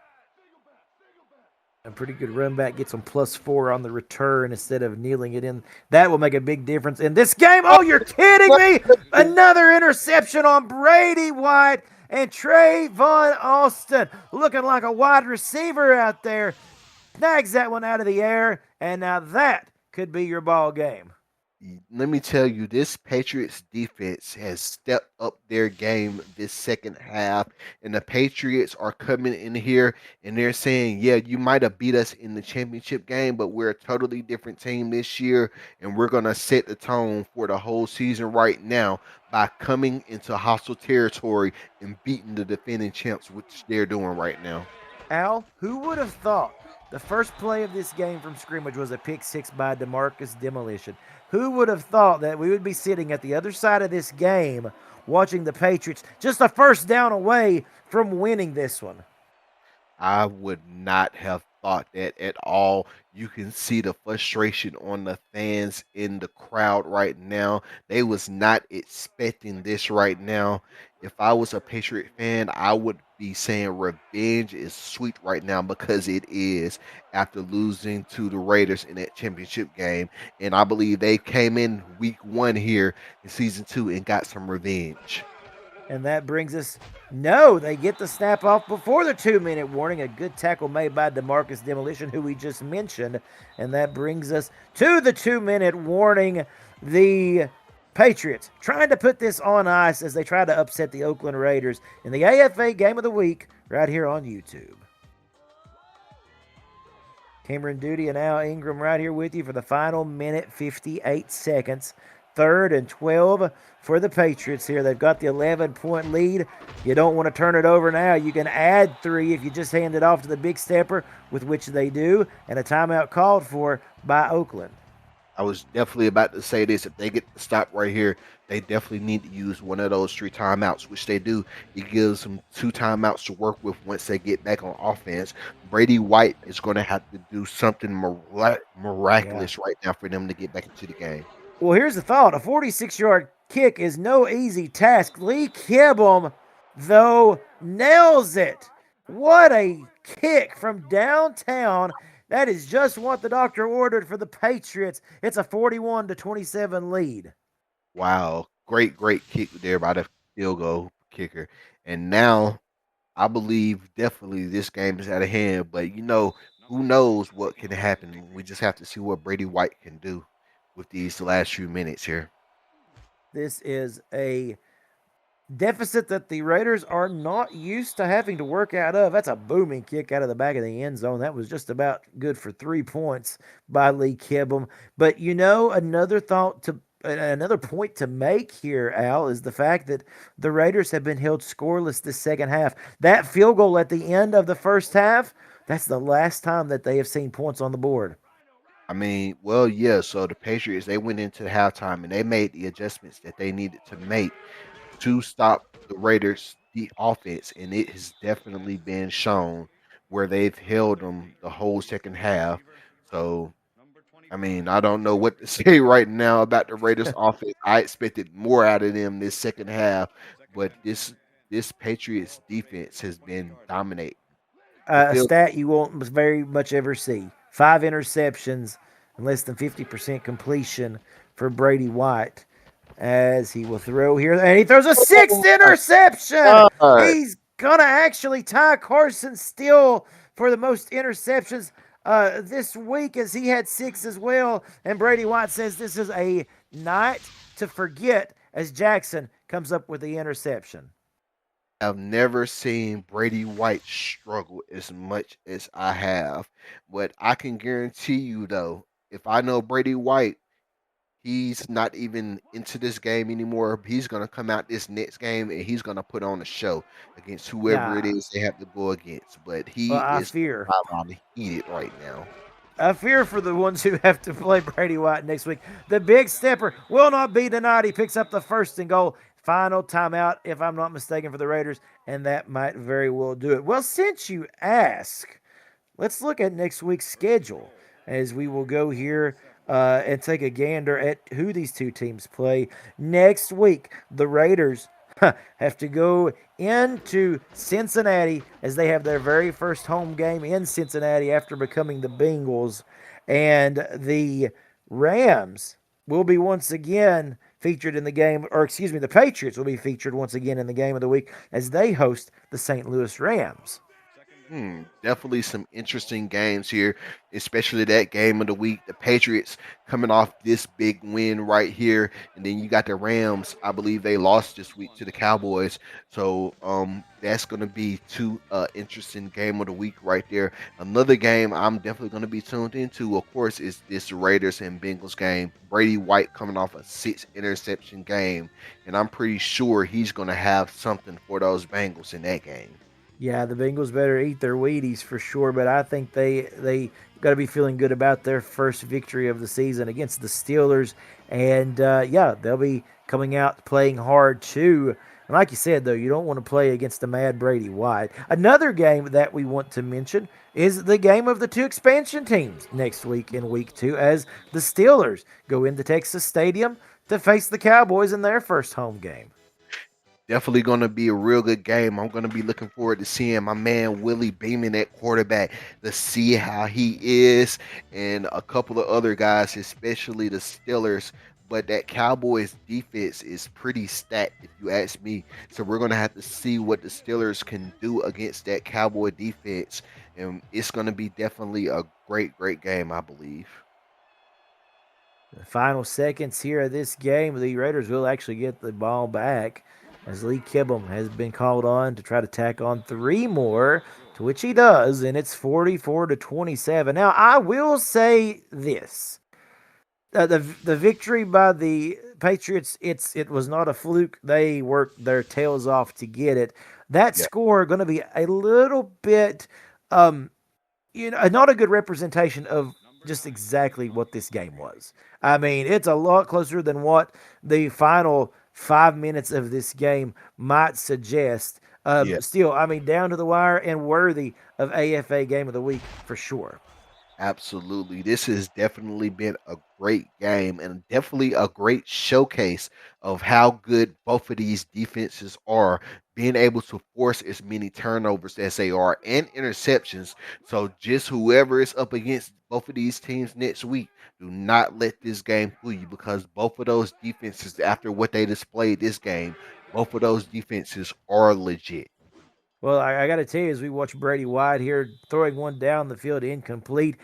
A pretty good run back gets them +4 on the return instead of kneeling it in. That will make a big difference in this game. Oh, you're kidding me! Another interception on Brady White and Trayvon Austin looking like a wide receiver out there. Snags that one out of the air, and now that could be your ball game. Let me tell you, this Patriots defense has stepped up their game this second half, and the Patriots are coming in here and they're saying, "Yeah, you might have beat us in the championship game, but we're a totally different team this year, and we're gonna set the tone for the whole season right now by coming into hostile territory and beating the defending champs, which they're doing right now." Al, who would have thought the first play of this game from scrimmage was a pick six by DeMarcus Demolition? Who would have thought that we would be sitting at the other side of this game watching the Patriots just a first down away from winning this one? I would not have thought that at all. You can see the frustration on the fans in the crowd right now. They was not expecting this right now. If I was a Patriot fan, I would be saying revenge is sweet right now because it is after losing to the Raiders in that championship game. And I believe they came in week one here in season two and got some revenge. And that brings us, no, they get the snap off before the 2-minute warning. A good tackle made by DeMarcus Demolition, who we just mentioned. And that brings us to the 2-minute warning. The Patriots trying to put this on ice as they try to upset the Oakland Raiders in the AFA Game of the Week right here on YouTube. Cameron Duty and Al Ingram right here with you for the final minute, 58 seconds. 3rd and 12 for the Patriots here. They've got the 11-point lead. You don't want to turn it over now. You can add 3 if you just hand it off to the big stepper, with which they do, and a timeout called for by Oakland. I was definitely about to say this. If they get the stop right here, they definitely need to use one of those 3 timeouts, which they do. It gives them 2 timeouts to work with once they get back on offense. Brady White is going to have to do something miraculous right now for them to get back into the game. Well, here's the thought. A 46-yard kick is no easy task. Lee Kibble, though, nails it. What a kick from downtown. That is just what the doctor ordered for the Patriots. It's a 41-27 lead. Wow. Great kick there by the field goal kicker. And now I believe definitely this game is out of hand. But, who knows what can happen. We just have to see what Brady White can do with these last few minutes here. This is a deficit that the Raiders are not used to having to work out of. That's a booming kick out of the back of the end zone. That was just about good for 3 points by Lee Kibble. But another point to make here, Al, is the fact that the Raiders have been held scoreless this second half. That field goal at the end of the first half, that's the last time that they have seen points on the board. I mean, well, yeah. So the Patriots, they went into halftime and they made the adjustments that they needed to make to stop the Raiders, the offense, and it has definitely been shown where they've held them the whole second half. So, I mean, I don't know what to say right now about the Raiders offense. I expected more out of them this second half, but this Patriots defense has been dominating. A stat you won't very much ever see. 5 interceptions and less than 50% completion for Brady White as he will throw here. And he throws a 6th interception. He's going to actually tie Carson Steele for the most interceptions this week, as he had 6 as well. And Brady White says this is a night to forget as Jackson comes up with the interception. I've never seen Brady White struggle as much as I have. But I can guarantee you, though, if I know Brady White, he's not even into this game anymore. He's going to come out this next game and he's going to put on a show against whoever it is they have to go against. But he is heated right now. I fear for the ones who have to play Brady White next week. The big stepper will not be denied. He picks up the 1st and goal. Final timeout, if I'm not mistaken, for the Raiders, and that might very well do it. Well, since you ask, let's look at next week's schedule as we will go here and take a gander at who these two teams play next week. The Raiders have to go into Cincinnati as they have their very first home game in Cincinnati after becoming the Bengals. And the Rams will be once again featured in the game, or excuse me, the Patriots will be featured once again in the game of the week as they host the St. Louis Rams. Definitely some interesting games here, especially that game of the week. The Patriots coming off this big win right here, and then you got the Rams. I believe they lost this week to the Cowboys, so that's going to be two interesting game of the week right there. Another game I'm definitely going to be tuned into, of course, is this Raiders and Bengals game. Brady White coming off a 6 interception game, and I'm pretty sure he's going to have something for those Bengals in that game. Yeah, the Bengals better eat their Wheaties for sure, but I think they got to be feeling good about their first victory of the season against the Steelers, and yeah, they'll be coming out playing hard too. And like you said, though, you don't want to play against the mad Brady White. Another game that we want to mention is the game of the two expansion teams next week in Week 2 as the Steelers go into Texas Stadium to face the Cowboys in their first home game. Definitely going to be a real good game. I'm going to be looking forward to seeing my man Willie Beeman at quarterback to see how he is, and a couple of other guys, especially the Steelers. But that Cowboys defense is pretty stacked, if you ask me. So we're going to have to see what the Steelers can do against that Cowboy defense. And it's going to be definitely a great, great game, I believe. The final seconds here of this game, the Raiders will actually get the ball back as Lee Kibble has been called on to try to tack on three more, to which he does, and it's 44 to 27. Now, I will say this. The victory by the Patriots, it was not a fluke. They worked their tails off to get it. That Yeah. score going to be a little bit um, not a good representation of just exactly what this game was. I mean, it's a lot closer than what the final 5 minutes of this game might suggest. Yeah. Still, I mean, down to the wire and worthy of AFA Game of the Week for sure. Absolutely. This has definitely been a great game and definitely a great showcase of how good both of these defenses are, being able to force as many turnovers as they are and interceptions. So, just whoever is up against both of these teams next week, do not let this game fool you because both of those defenses, after what they displayed this game, both of those defenses are legit. Well, I got to tell you, as we watch Brady White here throwing one down the field incomplete,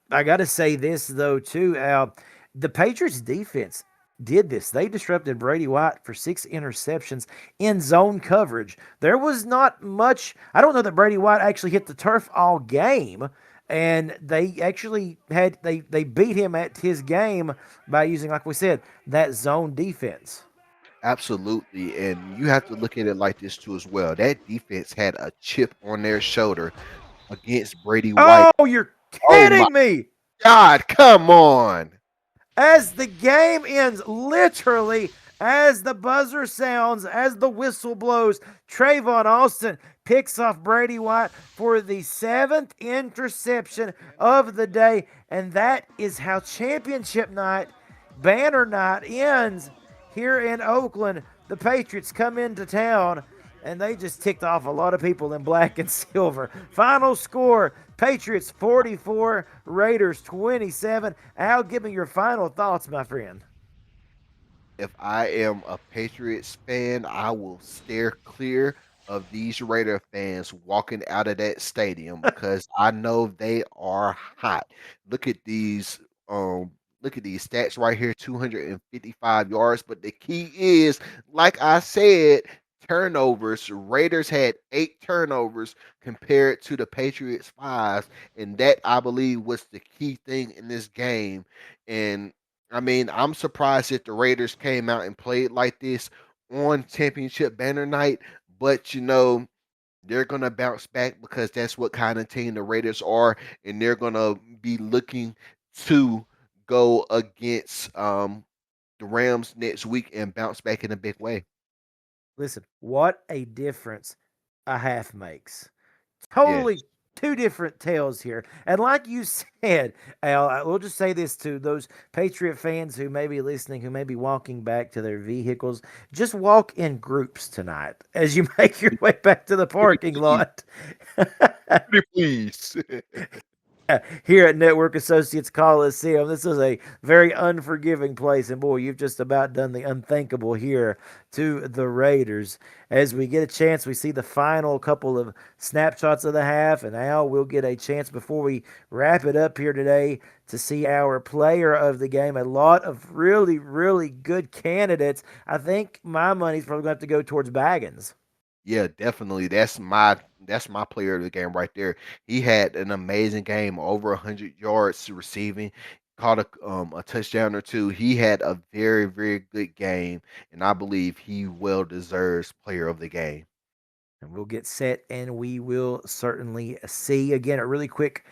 I got to say this, though, too, Al. The Patriots defense did this. They disrupted Brady White for 6 interceptions in zone coverage. There was not much. I don't know that Brady White actually hit the turf all game. And they actually they beat him at his game by using, like we said, that zone defense. Absolutely. And you have to look at it like this too as well. That defense had a chip on their shoulder against Brady White. Oh, you're Oh my kidding me! God, come on. As the game ends, literally as the buzzer sounds, as the whistle blows, Trayvon Austin picks off Brady White for the seventh interception of the day. And that is how championship night, banner night ends here in Oakland. The Patriots come into town and they just ticked off a lot of people in black and silver. Final score Patriots 44, Raiders 27. Al, give me your final thoughts, my friend. If I am a Patriots fan, I will steer clear of these Raider fans walking out of that stadium because I know they are hot. Look at these um look at these stats right here, 255 yards, but the key is like I said, turnovers. Raiders had 8 turnovers compared to the Patriots 5, and that I believe was the key thing in this game. And I mean, I'm surprised that the Raiders came out and played like this on championship banner night, but they're gonna bounce back because that's what kind of team the Raiders are, and they're gonna be looking to go against the Rams next week and bounce back in a big way. Listen, what a difference a half makes. Yes. Totally two different tales here. And like you said, Al, I will just say this to those Patriot fans who may be listening, who may be walking back to their vehicles. Just walk in groups tonight as you make your way back to the Pretty parking please. lot. Pretty please. Here at Network Associates Coliseum. This is a very unforgiving place, and boy, you've just about done the unthinkable here to the Raiders. As we get a chance, we see the final couple of snapshots of the half, and Al will get a chance before we wrap it up here today to see our player of the game. A lot of really, really good candidates. I think my money's probably going to have to go towards Baggins. Yeah, definitely. That's my player of the game right there. He had an amazing game, over 100 yards receiving, caught a touchdown or two. He had a very, very good game, and I believe he well deserves player of the game. And we'll get set and we will certainly see. Again, a really quick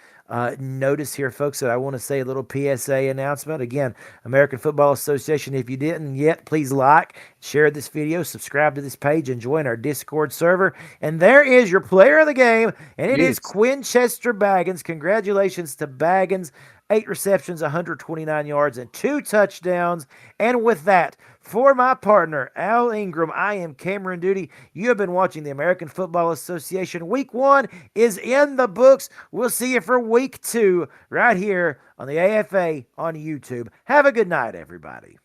notice here, folks, that I want to say a little PSA announcement. Again, American Football Association, if you didn't yet, please like, share this video, subscribe to this page, and join our Discord server. And there is your player of the game, and it is Yes. Quinchester Baggins. Congratulations to Baggins. 8 receptions, 129 yards, and 2 touchdowns. And with that, for my partner, Al Ingram, I am Cameron Duty. You have been watching the American Football Association. Week 1 is in the books. We'll see you for Week 2 right here on the AFA on YouTube. Have a good night, everybody.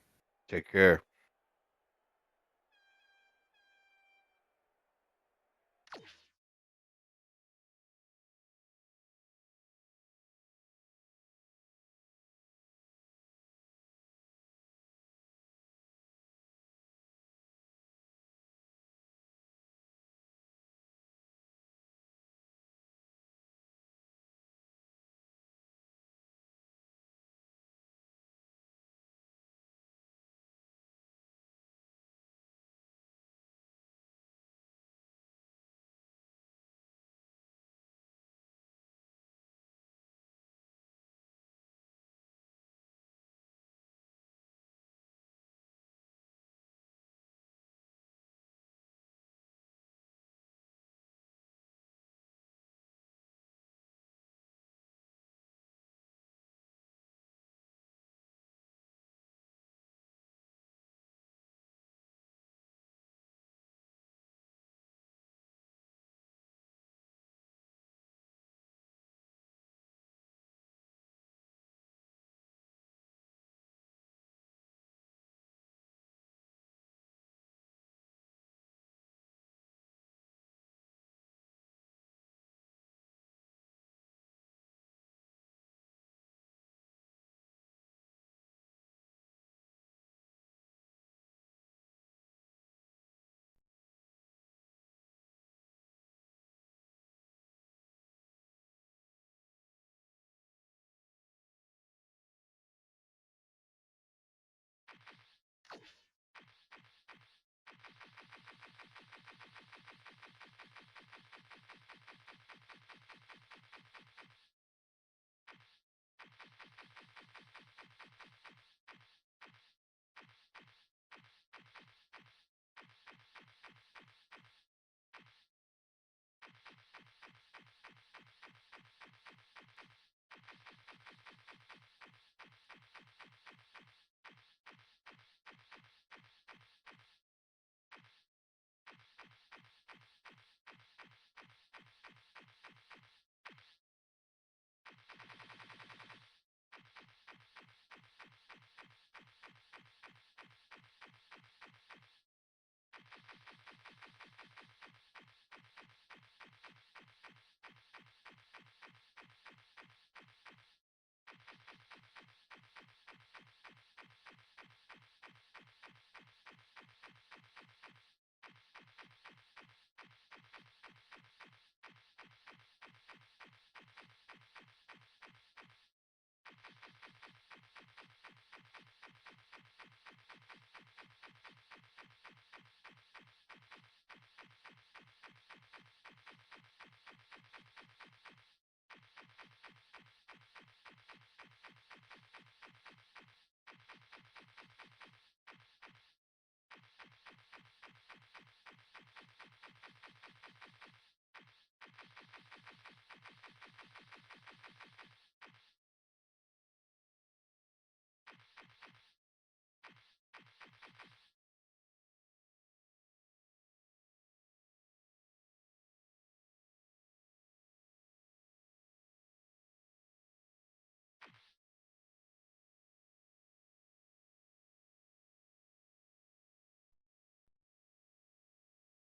Take care.